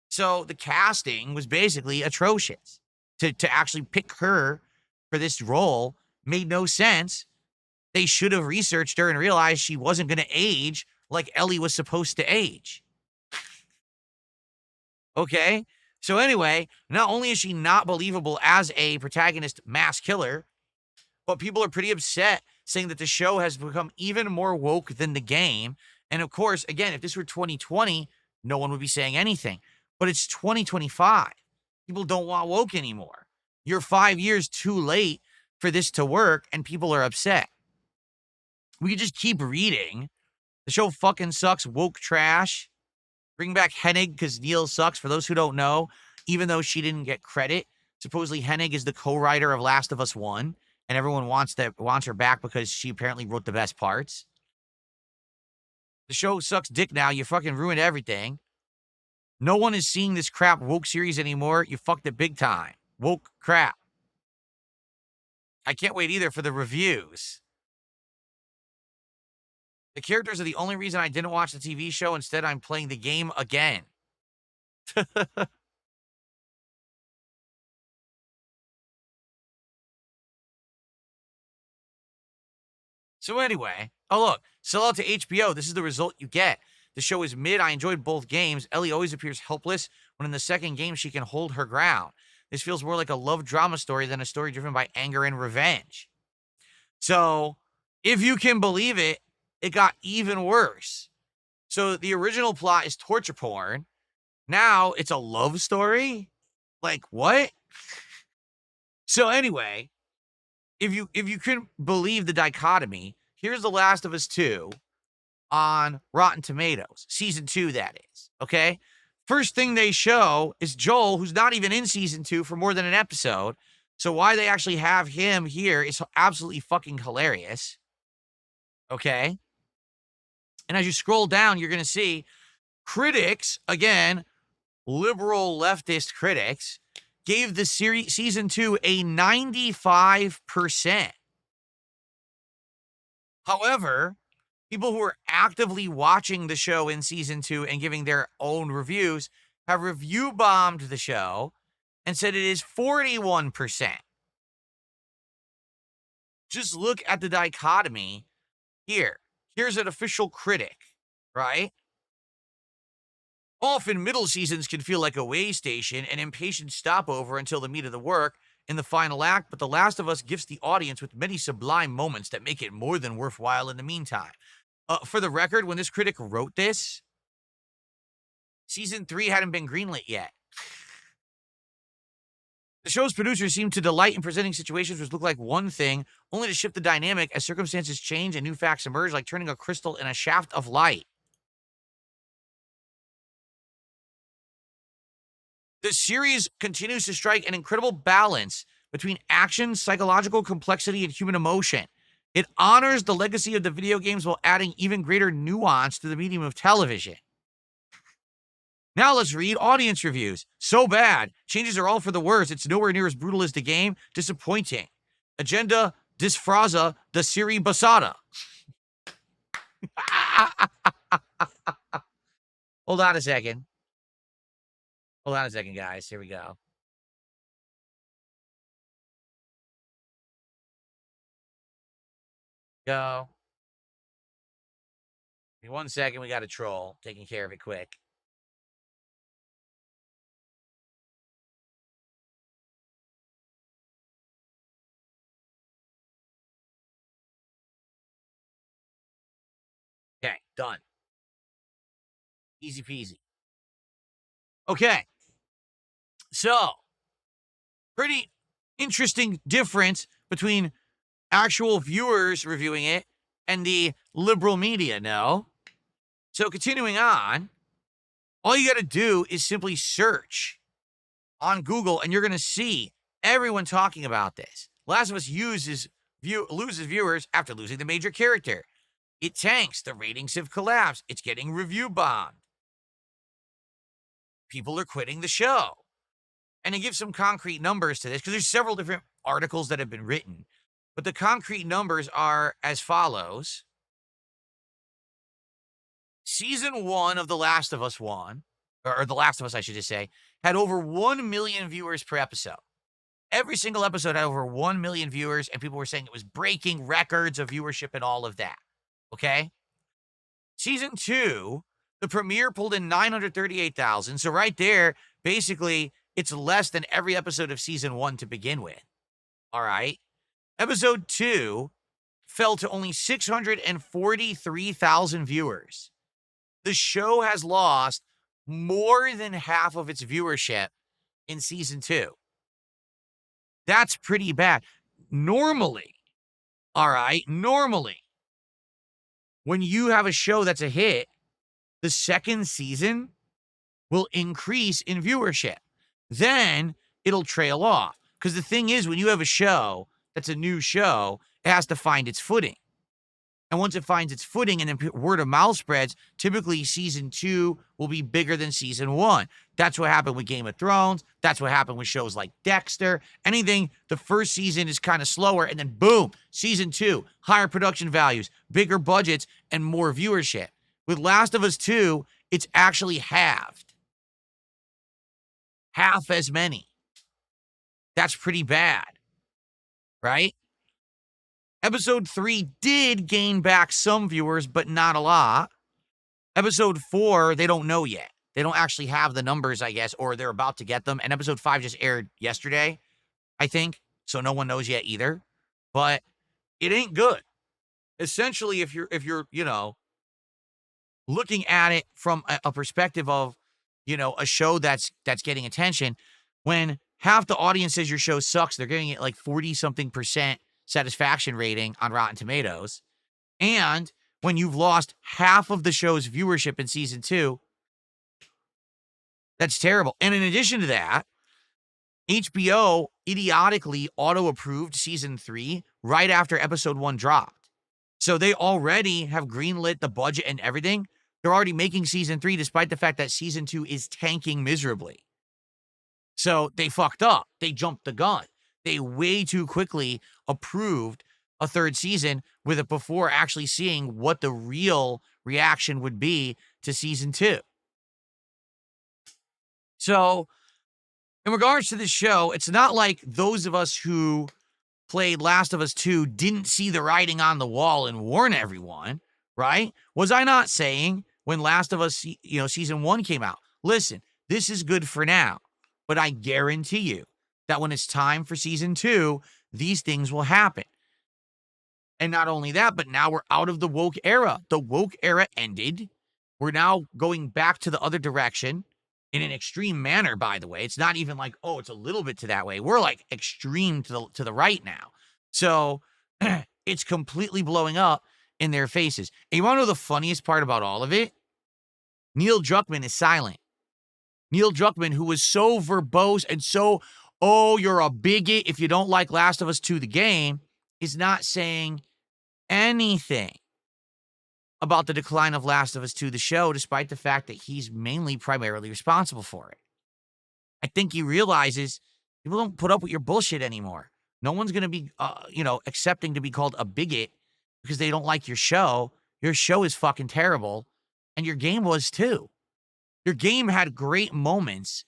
So the casting was basically atrocious. To actually pick her for this role made no sense. They should have researched her and realized she wasn't going to age like Ellie was supposed to age. Okay? So anyway, not only is she not believable as a protagonist mass killer, but people are pretty upset saying that the show has become even more woke than the game. And of course, again, if this were 2020, no one would be saying anything. But it's 2025. People don't want woke anymore. You're 5 years too late for this to work, and people are upset. We could just keep reading. The show fucking sucks. Woke trash. Bring back Hennig because Neil sucks. For those who don't know, even though she didn't get credit, supposedly Hennig is the co-writer of Last of Us 1, and everyone wants her back because she apparently wrote the best parts. The show sucks dick now. You fucking ruined everything. No one is seeing this crap woke series anymore. You fucked it big time. Woke crap. I can't wait either for the reviews. The characters are the only reason I didn't watch the TV show. Instead, I'm playing the game again. So anyway, oh look, sell out to HBO. This is the result you get. The show is mid. I enjoyed both games. Ellie always appears helpless when in the second game she can hold her ground. This feels more like a love drama story than a story driven by anger and revenge. So, if you can believe it, it got even worse. So, the original plot is torture porn. Now it's a love story? Like, what? So, anyway, if you couldn't believe the dichotomy, here's The Last of Us 2 on Rotten Tomatoes, season 2, that is. Okay? First thing they show is Joel, who's not even in season 2 for more than an episode. So why they actually have him here is absolutely fucking hilarious. Okay? And as you scroll down, you're going to see critics, again, liberal leftist critics, gave the series season 2 a 95%. However, people who are actively watching the show in season 2 and giving their own reviews have review bombed the show and said it is 41%. Just look at the dichotomy here. Here's an official critic, right? Often middle seasons can feel like a way station, an impatient stopover until the meat of the work in the final act, but The Last of Us gifts the audience with many sublime moments that make it more than worthwhile in the meantime. For the record, when this critic wrote this, season 3 hadn't been greenlit yet. The show's producers seem to delight in presenting situations which look like one thing, only to shift the dynamic as circumstances change and new facts emerge, like turning a crystal in a shaft of light. The series continues to strike an incredible balance between action, psychological complexity, and human emotion. It honors the legacy of the video games while adding even greater nuance to the medium of television. Now let's read audience reviews. So bad. Changes are all for the worse. It's nowhere near as brutal as the game. Disappointing. Agenda disfraza the Siri Basada. Hold on a second. Hold on a second, guys. Here we go. Go. In 1 second, we got a troll. Taking care of it quick. Okay, done. Easy peasy. Okay. So, pretty interesting difference between actual viewers reviewing it and the liberal media, no? So, continuing on, all you got to do is simply search on Google and you're going to see everyone talking about this. Last of Us loses viewers after losing the major character. It tanks. The ratings have collapsed. It's getting review bombed. People are quitting the show. And to give some concrete numbers to this, because there's several different articles that have been written, but the concrete numbers are as follows. Season 1 of The Last of Us 1, or The Last of Us, I should just say, had over 1 million viewers per episode. Every single episode had over 1 million viewers, and people were saying it was breaking records of viewership and all of that. Okay? Season 2, the premiere pulled in 938,000. So right there, basically, it's less than every episode of season 1 to begin with. All right? Episode 2 fell to only 643,000 viewers. The show has lost more than half of its viewership in season 2. That's pretty bad. Normally, when you have a show that's a hit, the second season will increase in viewership. Then it'll trail off. Because the thing is, when you have a show that's a new show, it has to find its footing. And once it finds its footing and then word of mouth spreads, typically season 2 will be bigger than season 1. That's what happened with Game of Thrones. That's what happened with shows like Dexter. Anything, the first season is kind of slower, and then boom, season 2, higher production values, bigger budgets, and more viewership. With Last of Us 2, it's actually halved. Half as many. That's pretty bad, right? Episode 3 did gain back some viewers, but not a lot. Episode 4, they don't know yet. They don't actually have the numbers, I guess, or they're about to get them. And episode 5 just aired yesterday, I think. So no one knows yet either. But it ain't good. Essentially, if you're, looking at it from a perspective of, a show that's getting attention, when half the audience says your show sucks, they're giving it like 40-something% satisfaction rating on Rotten Tomatoes. And when you've lost half of the show's viewership in season 2, that's terrible. And in addition to that, HBO idiotically auto-approved season 3 right after episode 1 dropped. So they already have greenlit the budget and everything. They're already making season 3 despite the fact that season 2 is tanking miserably. So they fucked up. They jumped the gun. They way too quickly approved a 3rd season with it before actually seeing what the real reaction would be to season 2. So in regards to this show, it's not like those of us who played Last of Us 2 didn't see the writing on the wall and warn everyone, right? Was I not saying when Last of Us, season 1 came out, listen, this is good for now, but I guarantee you that when it's time for season 2, these things will happen. And not only that, but now we're out of the woke era. The woke era ended. We're now going back to the other direction in an extreme manner, by the way. It's not even like, oh, it's a little bit to that way. We're like extreme to the right now. So it's completely blowing up in their faces. And you want to know the funniest part about all of it? Neil Druckmann is silent. Neil Druckmann, who was so verbose and so, oh, you're a bigot if you don't like Last of Us 2, the game, is not saying anything about the decline of Last of Us 2, the show, despite the fact that he's primarily responsible for it. I think he realizes people don't put up with your bullshit anymore. No one's going to be, accepting to be called a bigot because they don't like your show. Your show is fucking terrible, and your game was too. Your game had great moments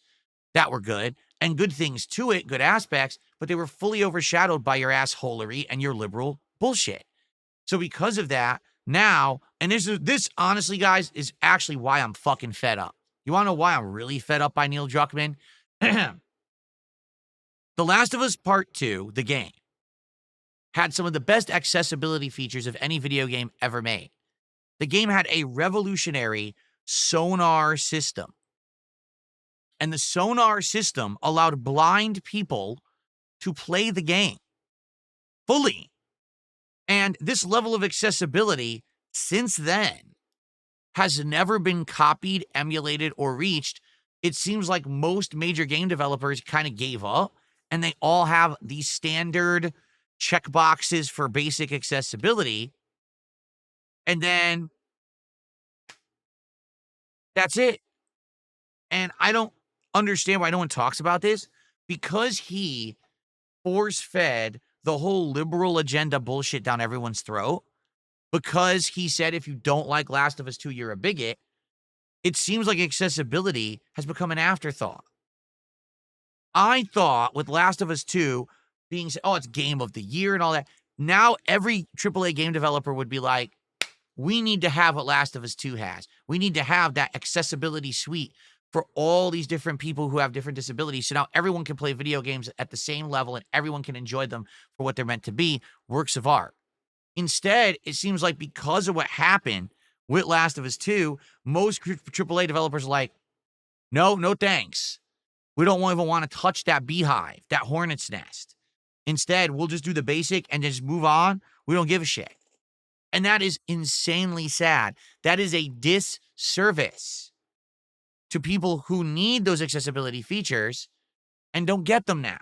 that were good and good things to it, good aspects, but they were fully overshadowed by your assholery and your liberal bullshit. So because of that, now, and this honestly, guys, is actually why I'm fucking fed up. You want to know why I'm really fed up by Neil Druckmann? The Last of Us Part 2, the game, had some of the best accessibility features of any video game ever made. The game had a revolutionary sonar system. And the sonar system allowed blind people to play the game fully. And this level of accessibility, since then, has never been copied, emulated, or reached. It seems like most major game developers kind of gave up, and they all have these standard checkboxes for basic accessibility. And then that's it. And I don't understand why no one talks about this, because he force-fed the whole liberal agenda bullshit down everyone's throat, because he said if you don't like Last of Us 2, you're a bigot. It seems like accessibility has become an afterthought. I thought with Last of Us 2 being, oh, it's game of the year and all that, now every AAA game developer would be like, we need to have what Last of Us 2 has. We need to have that accessibility suite for all these different people who have different disabilities. So now everyone can play video games at the same level and everyone can enjoy them for what they're meant to be, works of art. Instead, it seems like because of what happened with Last of Us 2, most AAA developers are like, no thanks. We don't even want to touch that beehive, that hornet's nest. Instead, we'll just do the basic and just move on. We don't give a shit. And that is insanely sad. That is a disservice to people who need those accessibility features and don't get them now.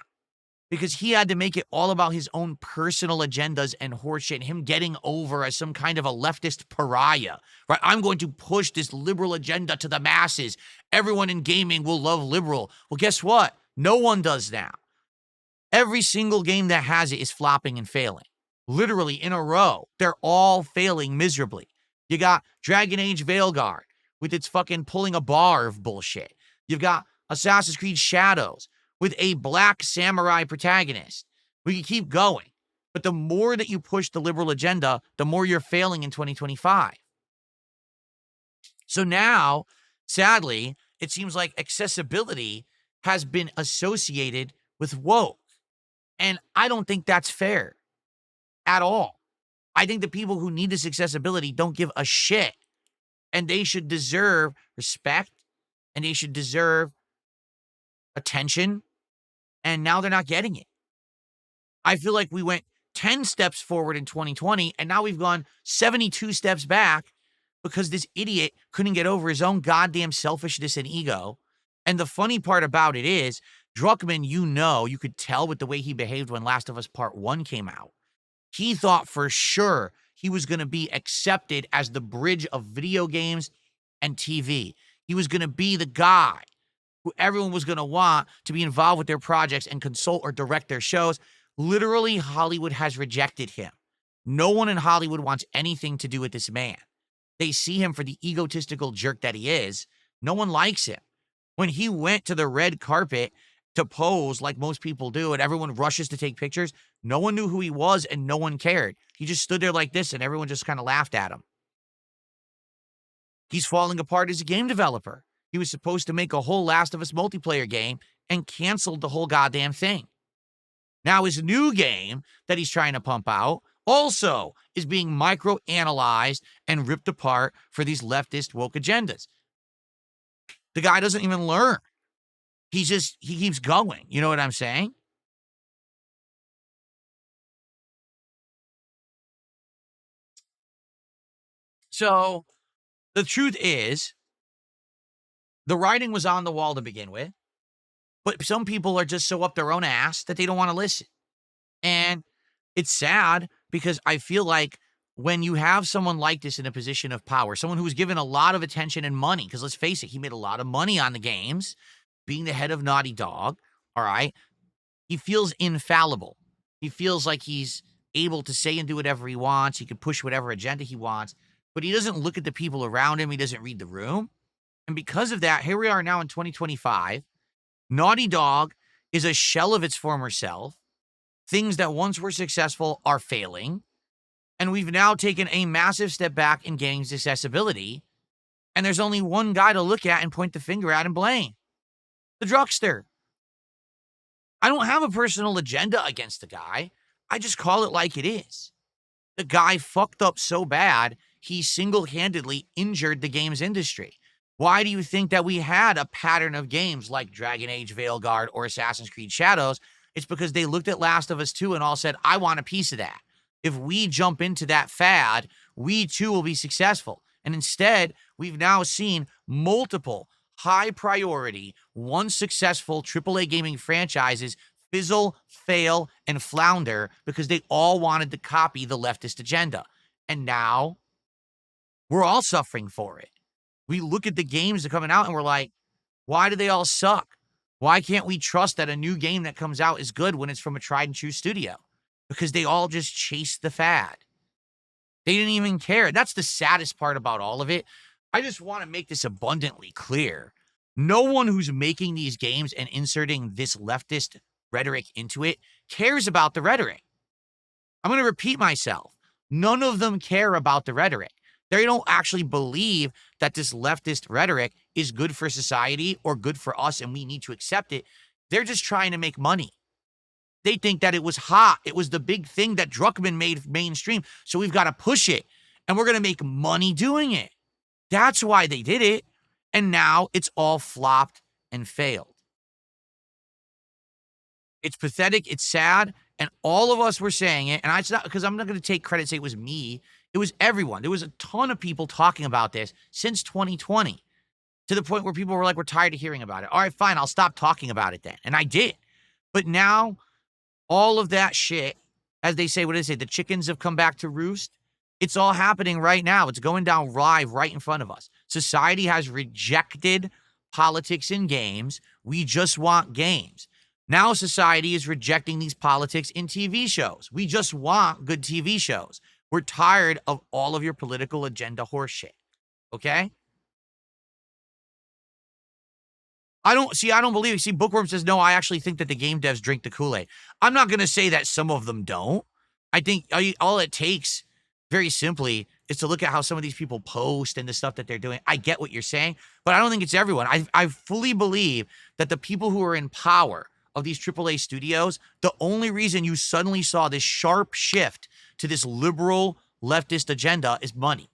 Because he had to make it all about his own personal agendas and horseshit, him getting over as some kind of a leftist pariah, right? I'm going to push this liberal agenda to the masses. Everyone in gaming will love liberal. Well, guess what? No one does now. Every single game that has it is flopping and failing. Literally in a row. They're all failing miserably. You got Dragon Age Veilguard with its fucking pulling a bar of bullshit. You've got Assassin's Creed Shadows with a black samurai protagonist. We can keep going. But the more that you push the liberal agenda, the more you're failing in 2025. So now, sadly, it seems like accessibility has been associated with woke. And I don't think that's fair at all. I think the people who need this accessibility don't give a shit, and they should deserve respect, and they should deserve attention. And now they're not getting it. I feel like we went 10 steps forward in 2020, and now we've gone 72 steps back because this idiot couldn't get over his own goddamn selfishness and ego. And the funny part about it is, Druckmann, you could tell with the way he behaved when Last of Us Part 1 came out. He thought for sure he was going to be accepted as the bridge of video games and TV. He was going to be the guy who everyone was going to want to be involved with their projects and consult or direct their shows. Literally, Hollywood has rejected him. No one in Hollywood wants anything to do with this man. They see him for the egotistical jerk that he is. No one likes him. When he went to the red carpet to pose like most people do and everyone rushes to take pictures, no one knew who he was and no one cared. He just stood there like this and everyone just kind of laughed at him. He's falling apart as a game developer. He was supposed to make a whole Last of Us multiplayer game and canceled the whole goddamn thing. Now his new game that he's trying to pump out also is being micro-analyzed and ripped apart for these leftist woke agendas. The guy doesn't even learn. He keeps going. You know what I'm saying? So the truth is, the writing was on the wall to begin with, but some people are just so up their own ass that they don't want to listen. And it's sad because I feel like when you have someone like this in a position of power, someone who's given a lot of attention and money, because let's face it, he made a lot of money on the games, being the head of Naughty Dog, all right? He feels infallible. He feels like he's able to say and do whatever he wants. He can push whatever agenda he wants, but he doesn't look at the people around him. He doesn't read the room. And because of that, here we are now in 2025. Naughty Dog is a shell of its former self. Things that once were successful are failing. And we've now taken a massive step back in games accessibility. And there's only one guy to look at and point the finger at and blame: the Druckster. I don't have a personal agenda against the guy. I just call it like it is. The guy fucked up so bad, he single-handedly injured the games industry. Why do you think that we had a pattern of games like Dragon Age Veilguard or Assassin's Creed Shadows? It's because they looked at Last of Us 2 and all said, I want a piece of that. If we jump into that fad, we too will be successful. And instead, we've now seen multiple high priority, once successful AAA gaming franchises fizzle, fail, and flounder because they all wanted to copy the leftist agenda. And now we're all suffering for it. We look at the games that are coming out and we're like, why do they all suck? Why can't we trust that a new game that comes out is good when it's from a tried and true studio? Because they all just chased the fad. They didn't even care. That's the saddest part about all of it. I just want to make this abundantly clear. No one who's making these games and inserting this leftist rhetoric into it cares about the rhetoric. I'm going to repeat myself. None of them care about the rhetoric. They don't actually believe that this leftist rhetoric is good for society or good for us and we need to accept it. They're just trying to make money. They think that it was hot. It was the big thing that Druckmann made mainstream. So we've got to push it and we're going to make money doing it. That's why they did it. And now it's all flopped and failed. It's pathetic. It's sad. And all of us were saying it. And it's not because I'm not going to take credit, say it was me. It was everyone. There was a ton of people talking about this since 2020 to the point where people were like, we're tired of hearing about it. All right, fine. I'll stop talking about it then. And I did. But now all of that shit, as they say, what do they say? The chickens have come back to roost. It's all happening right now. It's going down live right in front of us. Society has rejected politics in games. We just want games. Now society is rejecting these politics in TV shows. We just want good TV shows. We're tired of all of your political agenda horseshit. Okay? I don't believe it. See, Bookworm says, no, I actually think that the game devs drink the Kool-Aid. I'm not going to say that some of them don't. I think all it takes, very simply, is to look at how some of these people post and the stuff that they're doing. I get what you're saying, but I don't think it's everyone. I fully believe that the people who are in power of these AAA studios, the only reason you suddenly saw this sharp shift to this liberal leftist agenda is money.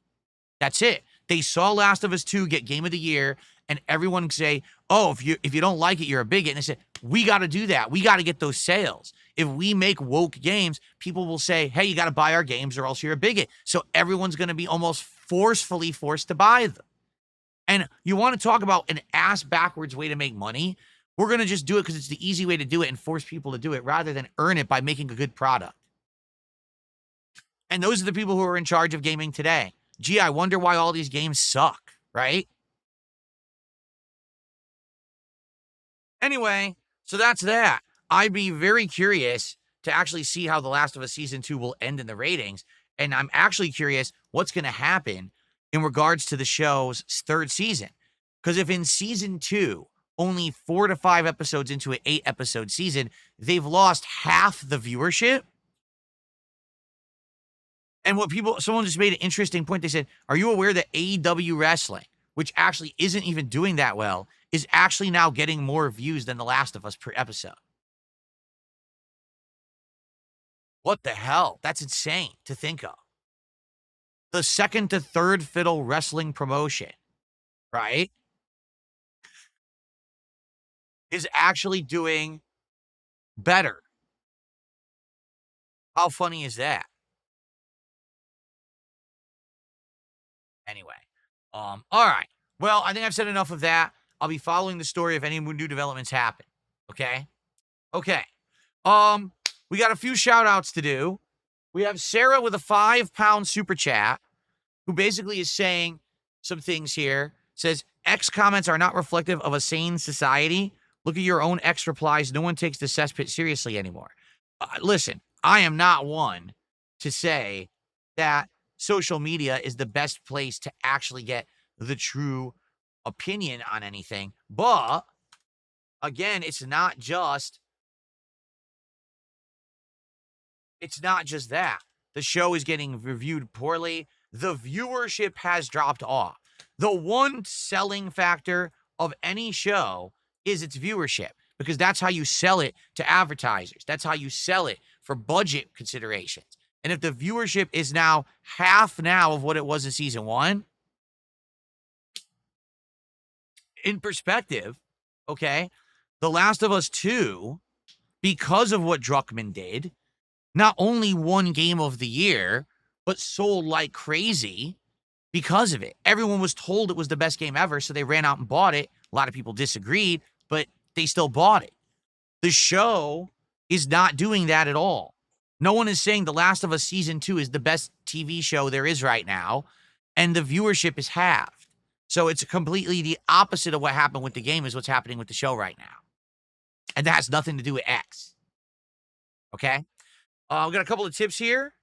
That's it. They saw Last of Us 2 get Game of the Year, and everyone say, "Oh, if you don't like it, you're a bigot." And they said, "We got to do that. We got to get those sales. If we make woke games, people will say, 'Hey, you got to buy our games, or else you're a bigot.'" So everyone's going to be almost forcefully forced to buy them. And you want to talk about an ass backwards way to make money? We're going to just do it because it's the easy way to do it and force people to do it rather than earn it by making a good product. And those are the people who are in charge of gaming today. Gee, I wonder why all these games suck, right? Anyway, so that's that. I'd be very curious to actually see how The Last of Us Season 2 will end in the ratings. And I'm actually curious what's going to happen in regards to the show's third season. Because if in Season 2, only 4 to 5 episodes into an 8-episode season, they've lost half the viewership. And someone just made an interesting point. They said, "Are you aware that AEW Wrestling, which actually isn't even doing that well, is actually now getting more views than The Last of Us per episode?" What the hell? That's insane to think of. The second to third fiddle wrestling promotion, right, is actually doing better. How funny is that? Anyway, all right. Well, I think I've said enough of that. I'll be following the story if any new developments happen. Okay? Okay. Um, we got a few shout outs to do. We have Sarah with a £5 super chat who basically is saying some things here. Says, X comments are not reflective of a sane society. Look at your own X replies. No one takes the cesspit seriously anymore. Listen, I am not one to say that social media is the best place to actually get the true opinion on anything. But again, it's not just that. The show is getting reviewed poorly. The viewership has dropped off. The one selling factor of any show is its viewership, because that's how you sell it to advertisers. That's how you sell it for budget considerations. And if the viewership is now half now of what it was in season 1, in perspective, okay, The Last of Us 2, because of what Druckmann did, not only won Game of the Year, but sold like crazy because of it. Everyone was told it was the best game ever, so they ran out and bought it. A lot of people disagreed, but they still bought it. The show is not doing that at all. No one is saying The Last of Us Season 2 is the best TV show there is right now, and the viewership is halved. So it's completely the opposite of what happened with the game is what's happening with the show right now. And that has nothing to do with X. Okay? We got a couple of tips here.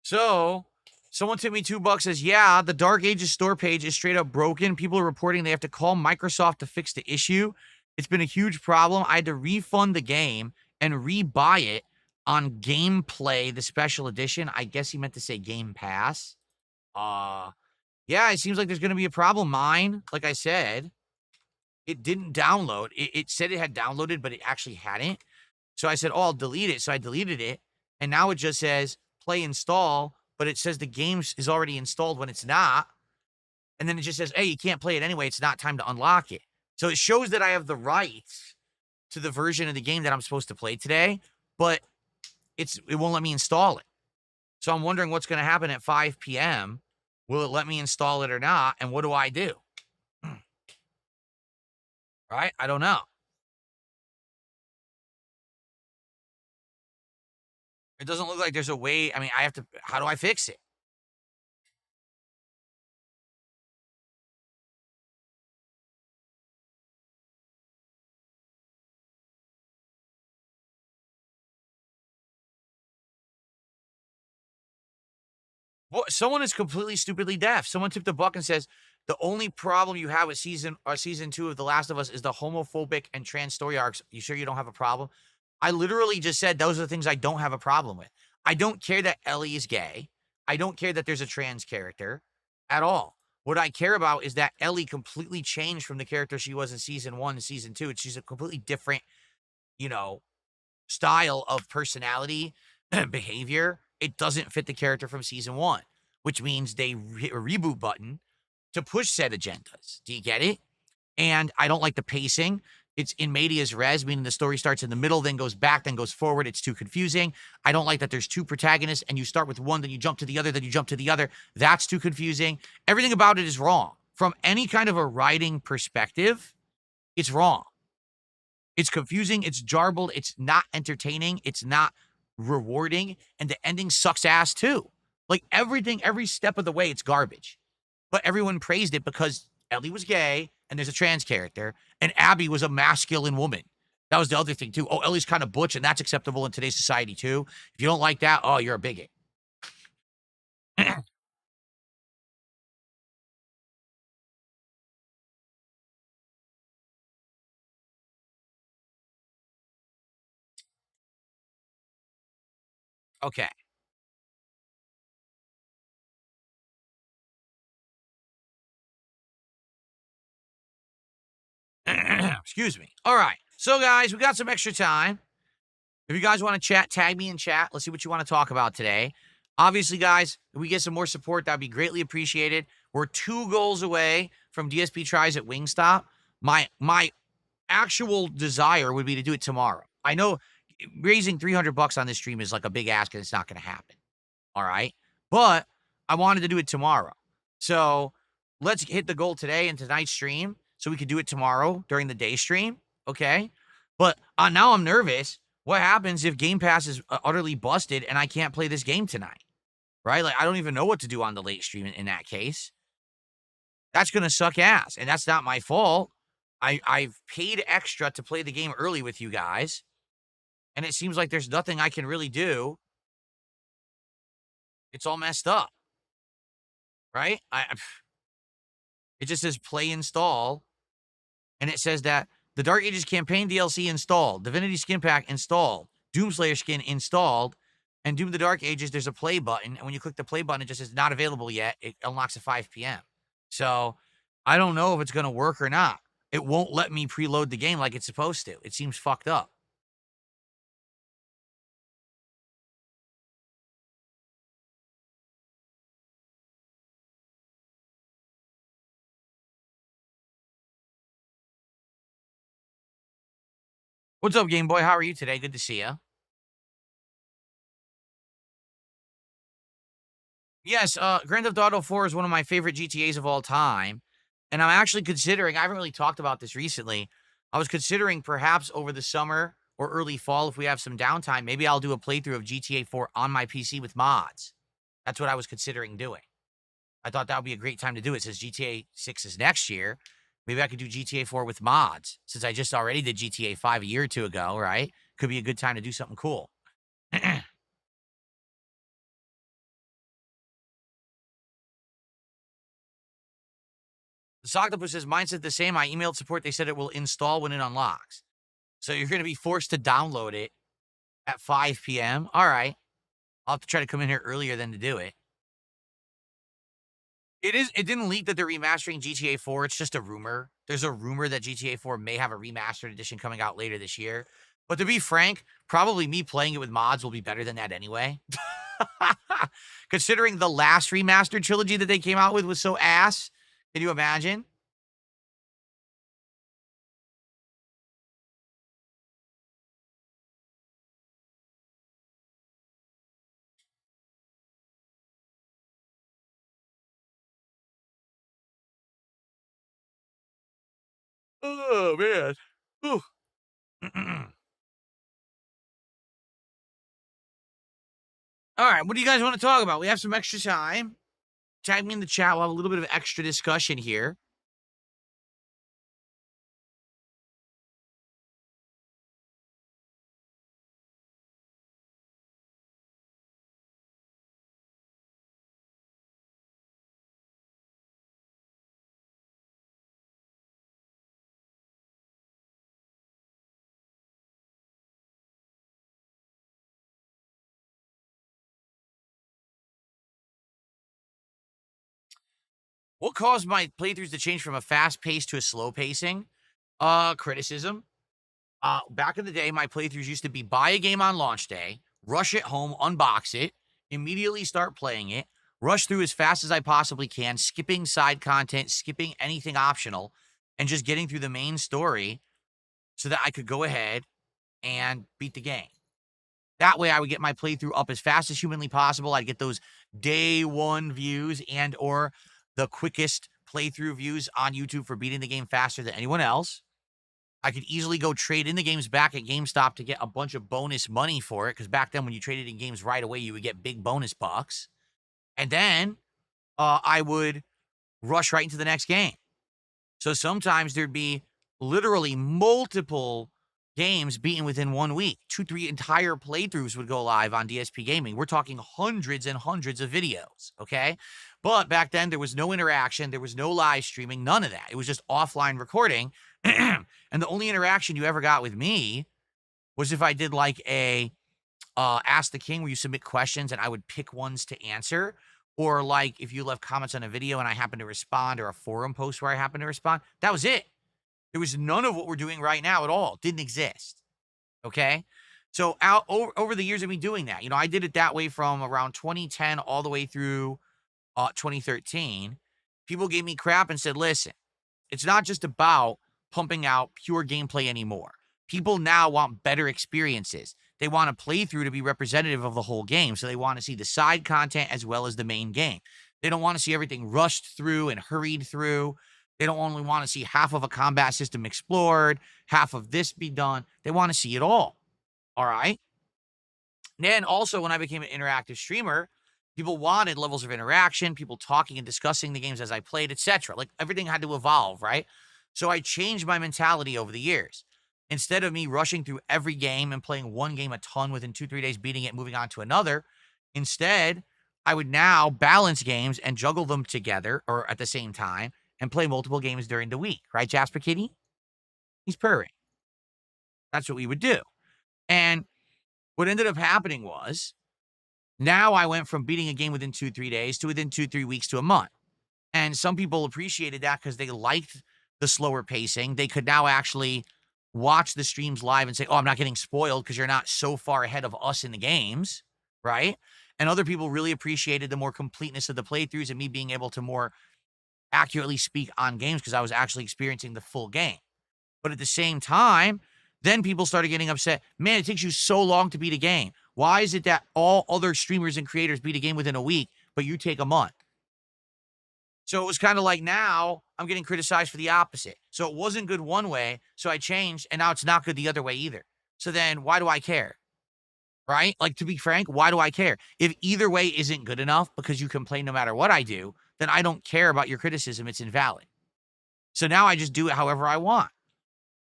So, someone tipped me $2, says, "Yeah, the Dark Ages store page is straight up broken. People are reporting they have to call Microsoft to fix the issue. It's been a huge problem. I had to refund the game and rebuy it on Gameplay, the special edition." I guess he meant to say Game Pass. Yeah, it seems like there's going to be a problem. Mine, like I said, it didn't download. It said it had downloaded, but it actually hadn't. So I said, "Oh, I'll delete it." So I deleted it. And now it just says play install, but it says the game is already installed when it's not. And then it just says, "Hey, you can't play it anyway. It's not time to unlock it." So it shows that I have the rights to the version of the game that I'm supposed to play today, but it won't let me install it. So I'm wondering what's going to happen at 5 p.m. Will it let me install it or not? And what do I do? Right? I don't know. It doesn't look like there's a way. I mean, how do I fix it? What someone is completely stupidly deaf. Someone tipped the buck and says, "The only problem you have with season 2 of The Last of Us is the homophobic and trans story arcs. You sure you don't have a problem?" I literally just said those are the things I don't have a problem with. I don't care that Ellie is gay. I don't care that there's a trans character at all. What I care about is that Ellie completely changed from the character she was in season 1 to season 2. She's a completely different, you know, style of personality, behavior. It doesn't fit the character from season 1, which means they hit a reboot button to push said agendas. Do you get it? And I don't like the pacing. It's in medias res, meaning the story starts in the middle, then goes back, then goes forward. It's too confusing. I don't like that there's two protagonists and you start with one, then you jump to the other, then you jump to the other. That's too confusing. Everything about it is wrong. From any kind of a writing perspective, it's wrong. It's confusing, it's jarbled, it's not entertaining, it's not rewarding, and the ending sucks ass too. Like everything, every step of the way, it's garbage. But everyone praised it because Ellie was gay and there's a trans character, and Abby was a masculine woman. That was the other thing too. Oh, Ellie's kind of butch, and that's acceptable in today's society too. If you don't like that, oh, you're a bigot. Okay. Excuse me. All right. So, guys, we got some extra time. If you guys want to chat, tag me in chat. Let's see what you want to talk about today. Obviously, guys, if we get some more support, that'd be greatly appreciated. We're 2 goals away from DSP tries at Wingstop. My actual desire would be to do it tomorrow. I know raising 300 bucks on this stream is like a big ask and it's not going to happen. All right. But I wanted to do it tomorrow. So let's hit the goal today in tonight's stream so we could do it tomorrow during the day stream. Okay. But now I'm nervous. What happens if Game Pass is utterly busted and I can't play this game tonight? Right? Like, I don't even know what to do on the late stream in that case. That's going to suck ass. And that's not my fault. I've paid extra to play the game early with you guys. And it seems like there's nothing I can really do. It's all messed up. Right? It just says play install. And it says that the Dark Ages campaign DLC installed, Divinity Skin Pack installed, Doomslayer skin installed, and Doom the Dark Ages, there's a play button. And when you click the play button, it just says not available yet. It unlocks at 5 p.m. So I don't know if it's going to work or not. It won't let me preload the game like it's supposed to. It seems fucked up. What's up, Game Boy? How are you today? Good to see you. Yes, Grand Theft Auto 4 is one of my favorite GTAs of all time. And I'm actually considering, I haven't really talked about this recently. I was considering perhaps over the summer or early fall, if we have some downtime, maybe I'll do a playthrough of GTA 4 on my PC with mods. That's what I was considering doing. I thought that would be a great time to do it since GTA 6 is next year. Maybe I could do GTA 4 with mods since I just already did GTA 5 a year or two ago, right? Could be a good time to do something cool. The Octopus says, mine said the same. I emailed support. They said it will install when it unlocks. So you're going to be forced to download it at 5 p.m. All right. I'll have to try to come in here earlier than to do it. It didn't leak that they're remastering GTA 4. It's just a rumor. There's a rumor that GTA 4 may have a remastered edition coming out later this year. But to be frank, probably me playing it with mods will be better than that anyway. Considering the last remastered trilogy that they came out with was so ass. Can you imagine? Oh, man. Whew. All right, what do you guys want to talk about? We have some extra time. Tag me in the chat. We'll have a little bit of extra discussion here. What caused my playthroughs to change from a fast pace to a slow pacing? Criticism. Back in the day, my playthroughs used to be buy a game on launch day, rush it home, unbox it, immediately start playing it, rush through as fast as I possibly can, skipping side content, skipping anything optional, and just getting through the main story so that I could go ahead and beat the game. That way I would get my playthrough up as fast as humanly possible. I'd get those day one views and or the quickest playthrough views on YouTube for beating the game faster than anyone else. I could easily go trade in the games back at GameStop to get a bunch of bonus money for it. Because back then, when you traded in games right away, you would get big bonus bucks. And then I would rush right into the next game. So sometimes there'd be literally multiple games beaten within 1 week. 2-3 entire playthroughs would go live on DSPGaming. We're talking hundreds and hundreds of videos, okay? But back then, there was no interaction. There was no live streaming, none of that. It was just offline recording. And the only interaction you ever got with me was if I did like a Ask the King where you submit questions and I would pick ones to answer. Or like if you left comments on a video and I happened to respond, or a forum post where I happened to respond. That was it. There was none of what we're doing right now at all. Didn't exist. Okay. So over the years of me doing that, I did it that way from around 2010 all the way through 2013. People gave me crap and said, listen, it's not just about pumping out pure gameplay anymore. People now want better experiences. They want a playthrough to be representative of the whole game. So they want to see the side content as well as the main game. They don't want to see everything rushed through and hurried through. They don't only want to see half of a combat system explored, half of this be done. They want to see it all. All right. Then also, when I became an interactive streamer, people wanted levels of interaction, people talking and discussing the games as I played, etc. Like everything had to evolve, right? So I changed my mentality over the years. Instead of me rushing through every game and playing one game a ton within 2-3 days, beating it, moving on to another, instead, I would now balance games and juggle them together or at the same time and play multiple games during the week. Right, Jasper Kitty? He's purring. That's what we would do. And what ended up happening was now I went from beating a game within 2-3 days to within 2-3 weeks to a month. And some people appreciated that because they liked the slower pacing. They could now actually watch the streams live and say, oh, I'm not getting spoiled because you're not so far ahead of us in the games, right? And other people really appreciated the more completeness of the playthroughs and me being able to more accurately speak on games because I was actually experiencing the full game. But at the same time, then people started getting upset. Man, it takes you so long to beat a game. Why is it that all other streamers and creators beat a game within a week, but you take a month? So it was kind of like now I'm getting criticized for the opposite. So it wasn't good one way, so I changed, and now it's not good the other way either. So then why do I care? Right? Like, to be frank, why do I care? If either way isn't good enough because you complain no matter what I do, then I don't care about your criticism. It's invalid. So now I just do it however I want.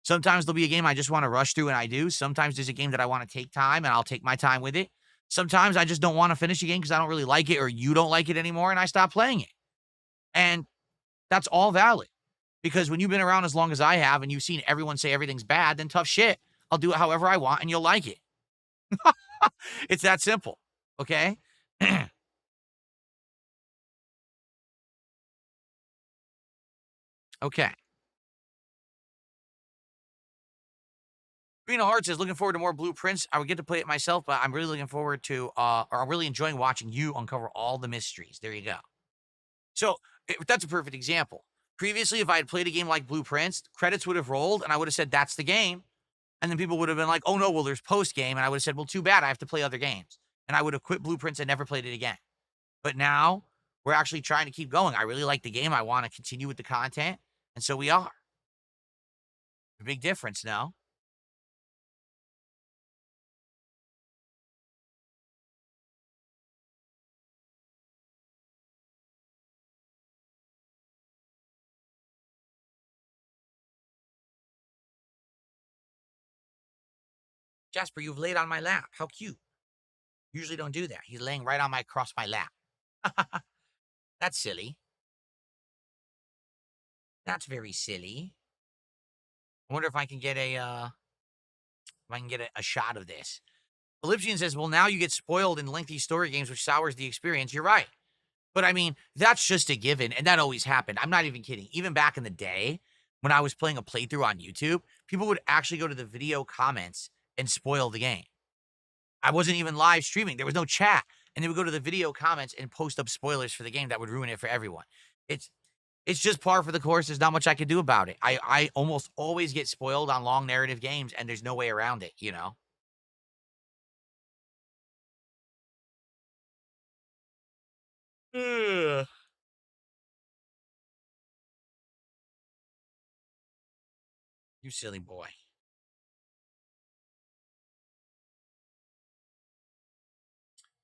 Sometimes there'll be a game I just want to rush through and I do. Sometimes there's a game that I want to take time and I'll take my time with it. Sometimes I just don't want to finish a game because I don't really like it or you don't like it anymore and I stop playing it. And that's all valid. Because when you've been around as long as I have and you've seen everyone say everything's bad, then tough shit. I'll do it however I want and you'll like it. It's that simple. Okay? Okay. Green Heart says, looking forward to more blueprints. I would get to play it myself, but I'm really looking forward to, or I'm really enjoying watching you uncover all the mysteries. There you go. So that's a perfect example. Previously, if I had played a game like Blueprints, credits would have rolled and I would have said, that's the game. And then people would have been like, oh no, well, there's post game. And I would have said, well, too bad. I have to play other games. And I would have quit Blueprints and never played it again. But now we're actually trying to keep going. I really like the game. I want to continue with the content. And so we are. A big difference now. Jasper, you've laid on my lap. How cute. Usually don't do that. He's laying right on across my lap. That's silly. That's very silly. I wonder if I can get a shot of this. Ellipsian says, well, now you get spoiled in lengthy story games, which sours the experience. You're right. But I mean, that's just a given, and that always happened. I'm not even kidding. Even back in the day when I was playing a playthrough on YouTube, people would actually go to the video comments and spoil the game. I wasn't even live streaming. There was no chat, and they would go to the video comments and post up spoilers for the game that would ruin it for everyone. It's it's just par for the course. There's not much I can do about it. I almost always get spoiled on long narrative games, and there's no way around it, you know? Ugh. You silly boy.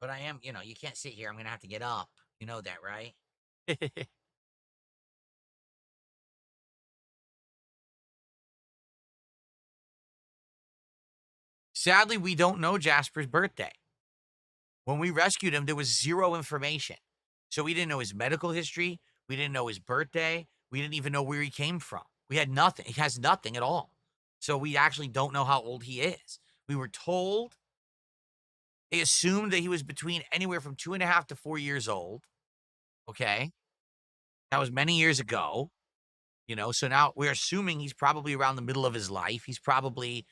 But I am, you can't sit here. I'm gonna have to get up. You know that, right? Sadly, we don't know Jasper's birthday. When we rescued him, there was zero information. So we didn't know his medical history. We didn't know his birthday. We didn't even know where he came from. We had nothing. He has nothing at all. So we actually don't know how old he is. We were told, they assumed that he was between anywhere from 2.5 to 4 years old. Okay. That was many years ago, So now we're assuming he's probably around the middle of his life. He's probably,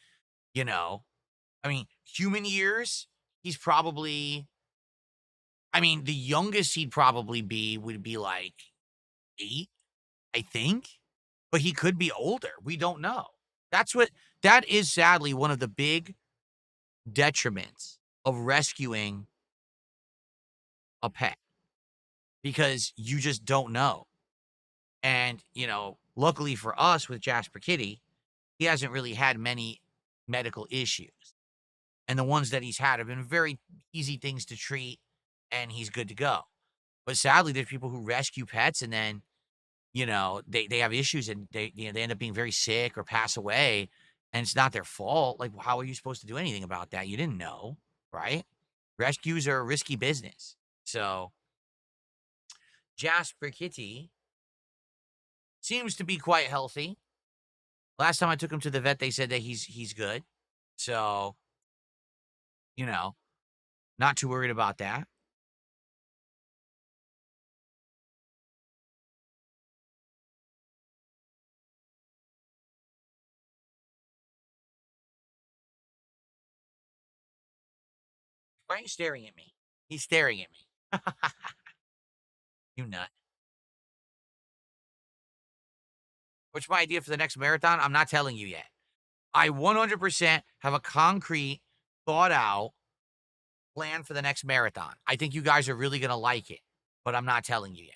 you know, I mean, human years, he's probably, the youngest he'd probably be would be like 8, I think, but he could be older. We don't know. That is sadly one of the big detriments of rescuing a pet because you just don't know. And, luckily for us with Jasper Kitty, he hasn't really had many medical issues. And the ones that he's had have been very easy things to treat, and he's good to go. But sadly, there's people who rescue pets and then, they have issues and they end up being very sick or pass away, and it's not their fault. Like, how are you supposed to do anything about that? You didn't know, right? Rescues are a risky business. So Jasper Kitty seems to be quite healthy. Last time I took him to the vet, they said that he's good. So, you know, not too worried about that. Why are you staring at me? He's staring at me. You nut. What's my idea for the next marathon? I'm not telling you yet. I 100% have a concrete, thought out plan for the next marathon. I think you guys are really going to like it, but I'm not telling you yet.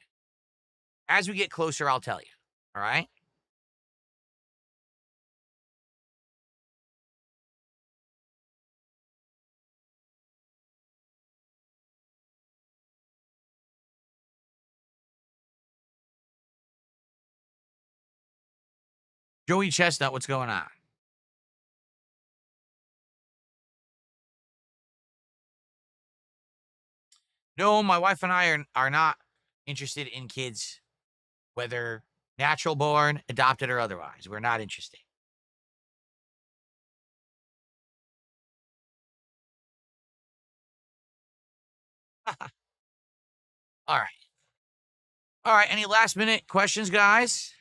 As we get closer, I'll tell you. All right? Joey Chestnut, what's going on? No, my wife and I are not interested in kids, whether natural born, adopted, or otherwise. We're not interested. All right. All right. Any last minute questions, guys?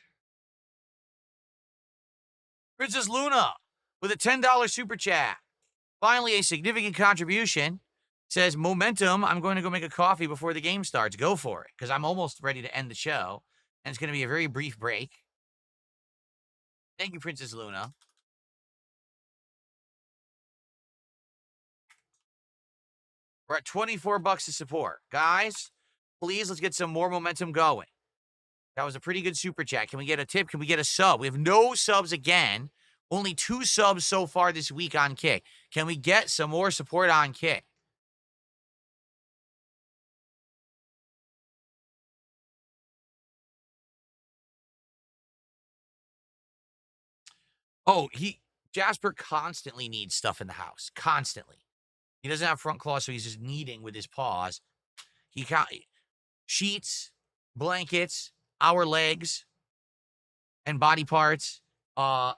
Princess Luna with a $10 super chat. Finally, a significant contribution. Says, Momentum, I'm going to go make a coffee before the game starts. Go for it, because I'm almost ready to end the show, and it's going to be a very brief break. Thank you, Princess Luna. We're at 24 bucks to support. Guys, please, let's get some more momentum going. That was a pretty good super chat. Can we get a tip? Can we get a sub? We have no subs again. Only 2 subs so far this week on Kick. Can we get some more support on Kick? Oh, Jasper constantly needs stuff in the house. Constantly. He doesn't have front claws, so he's just kneading with his paws. He can't sheets, blankets, our legs, and body parts,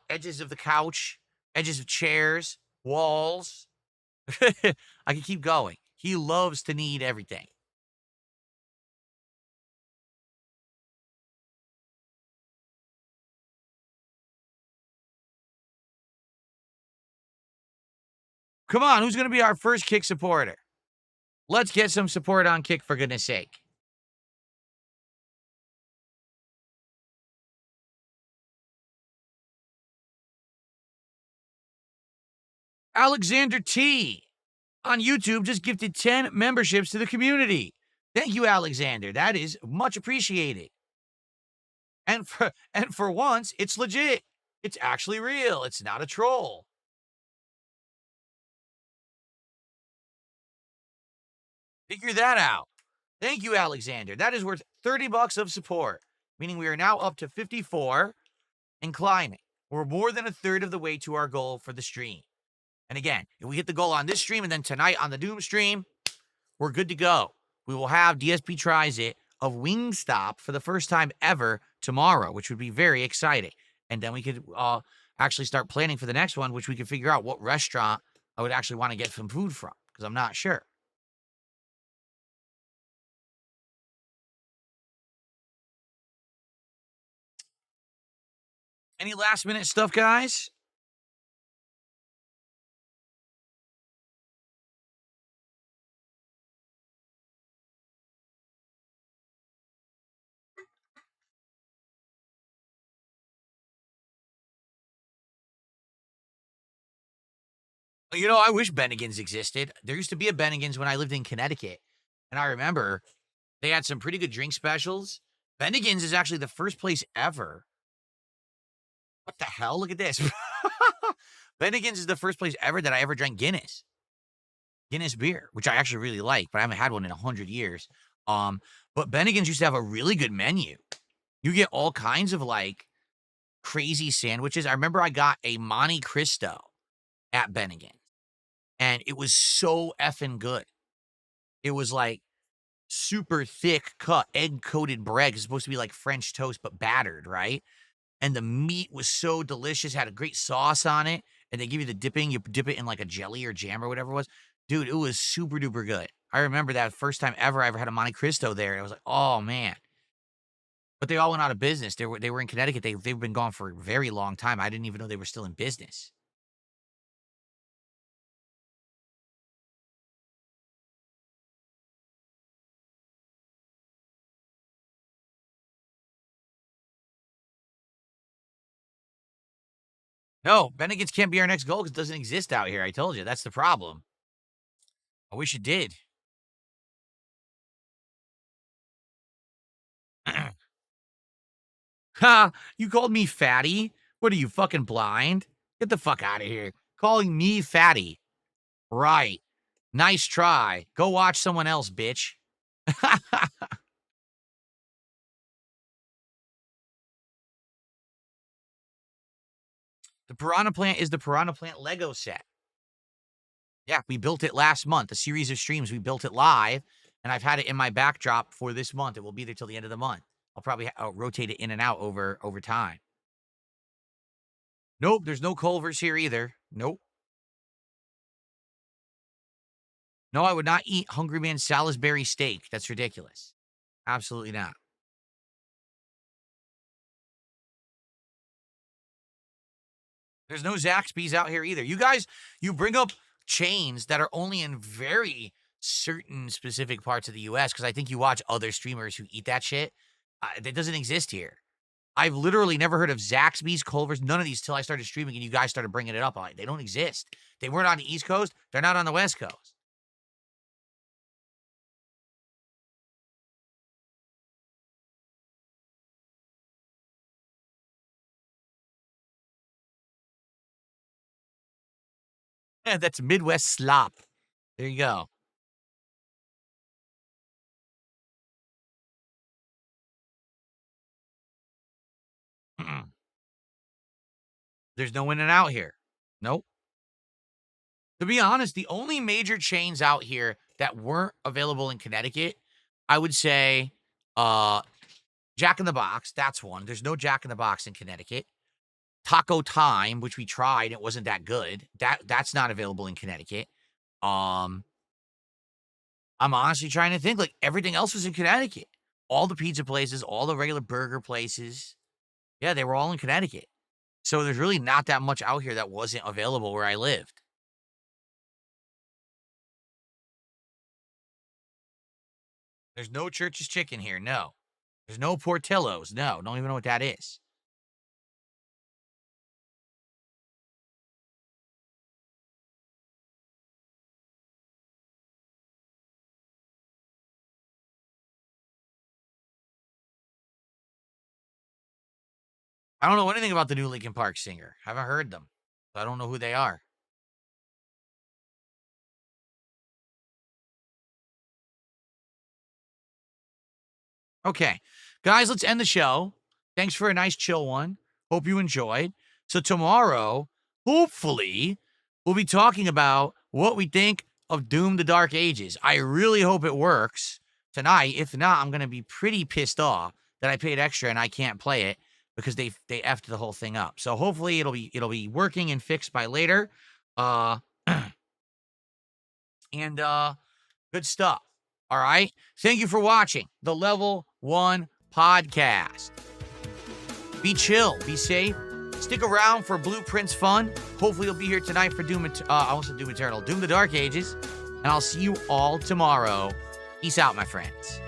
edges of the couch, edges of chairs, walls. I can keep going. He loves to need everything. Come on, who's going to be our first Kick supporter? Let's get some support on Kick, for goodness sake. Alexander T on YouTube just gifted 10 memberships to the community. Thank you, Alexander. That is much appreciated. And for once, it's legit. It's actually real. It's not a troll. Figure that out. Thank you, Alexander. That is worth $30 of support, meaning we are now up to 54 and climbing. We're more than a third of the way to our goal for the stream. And again, if we hit the goal on this stream and then tonight on the Doom stream, we're good to go. We will have DSP Tries It of Wingstop for the first time ever tomorrow, which would be very exciting. And then we could actually start planning for the next one, which we could figure out what restaurant I would actually want to get some food from, because I'm not sure. Any last minute stuff, guys? You know, I wish Bennigan's existed. There used to be a Bennigan's when I lived in Connecticut. And I remember they had some pretty good drink specials. Bennigan's is actually the first place ever. What the hell? Look at this. Bennigan's is the first place ever that I ever drank Guinness. Guinness beer, which I actually really like, but I haven't had one in 100 years. But Bennigan's used to have a really good menu. You get all kinds of like crazy sandwiches. I remember I got a Monte Cristo at Bennigan, and it was so effing good. It was like super thick cut egg coated bread. It's supposed to be like French toast, but battered, right? And the meat was so delicious, had a great sauce on it. And they give you the dipping. You dip it in like a jelly or jam or whatever it was. Dude, it was super duper good. I remember that first time ever I ever had a Monte Cristo there. And I was like, oh man. But they all went out of business. They were in Connecticut. They've been gone for a very long time. I didn't even know they were still in business. No, Bennigan's can't be our next goal because it doesn't exist out here. I told you. That's the problem. I wish it did. Ha! You called me fatty? What are you, fucking blind? Get the fuck out of here. Calling me fatty. Right. Nice try. Go watch someone else, bitch. The Piranha Plant is the Piranha Plant Lego set. Yeah, we built it last month. A series of streams. We built it live, and I've had it in my backdrop for this month. It will be there till the end of the month. I'll probably rotate it in and out over time. Nope, there's no Culvers here either. Nope. No, I would not eat Hungry Man Salisbury steak. That's ridiculous. Absolutely not. There's no Zaxby's out here either. You guys, you bring up chains that are only in very certain specific parts of the US because I think you watch other streamers who eat that shit. That doesn't exist here. I've literally never heard of Zaxby's, Culver's, none of these till I started streaming and you guys started bringing it up. I'm like, they don't exist. They weren't on the East Coast. They're not on the West Coast. Yeah, that's Midwest slop. There you go. There's no in and out here. Nope. To be honest, the only major chains out here that weren't available in Connecticut, I would say Jack in the Box. That's one. There's no Jack in the Box in Connecticut. Taco Time, which we tried, it wasn't that good. That's not available in Connecticut. I'm honestly trying to think. Like everything else was in Connecticut. All the pizza places, all the regular burger places. Yeah, they were all in Connecticut. So there's really not that much out here that wasn't available where I lived. There's no Church's Chicken here. No. There's no Portillo's. No. Don't even know what that is. I don't know anything about the new Linkin Park singer. Haven't heard them. So I don't know who they are. Okay. Guys, let's end the show. Thanks for a nice chill one. Hope you enjoyed. So tomorrow, hopefully, we'll be talking about what we think of Doom the Dark Ages. I really hope it works tonight. If not, I'm going to be pretty pissed off that I paid extra and I can't play it because they effed the whole thing up. So hopefully it'll be working and fixed by later. And good stuff. All right. Thank you for watching the Level 1 podcast. Be chill. Be safe. Stick around for Blueprints fun. Hopefully you'll be here tonight for Doom the Dark Ages. And I'll see you all tomorrow. Peace out, my friends.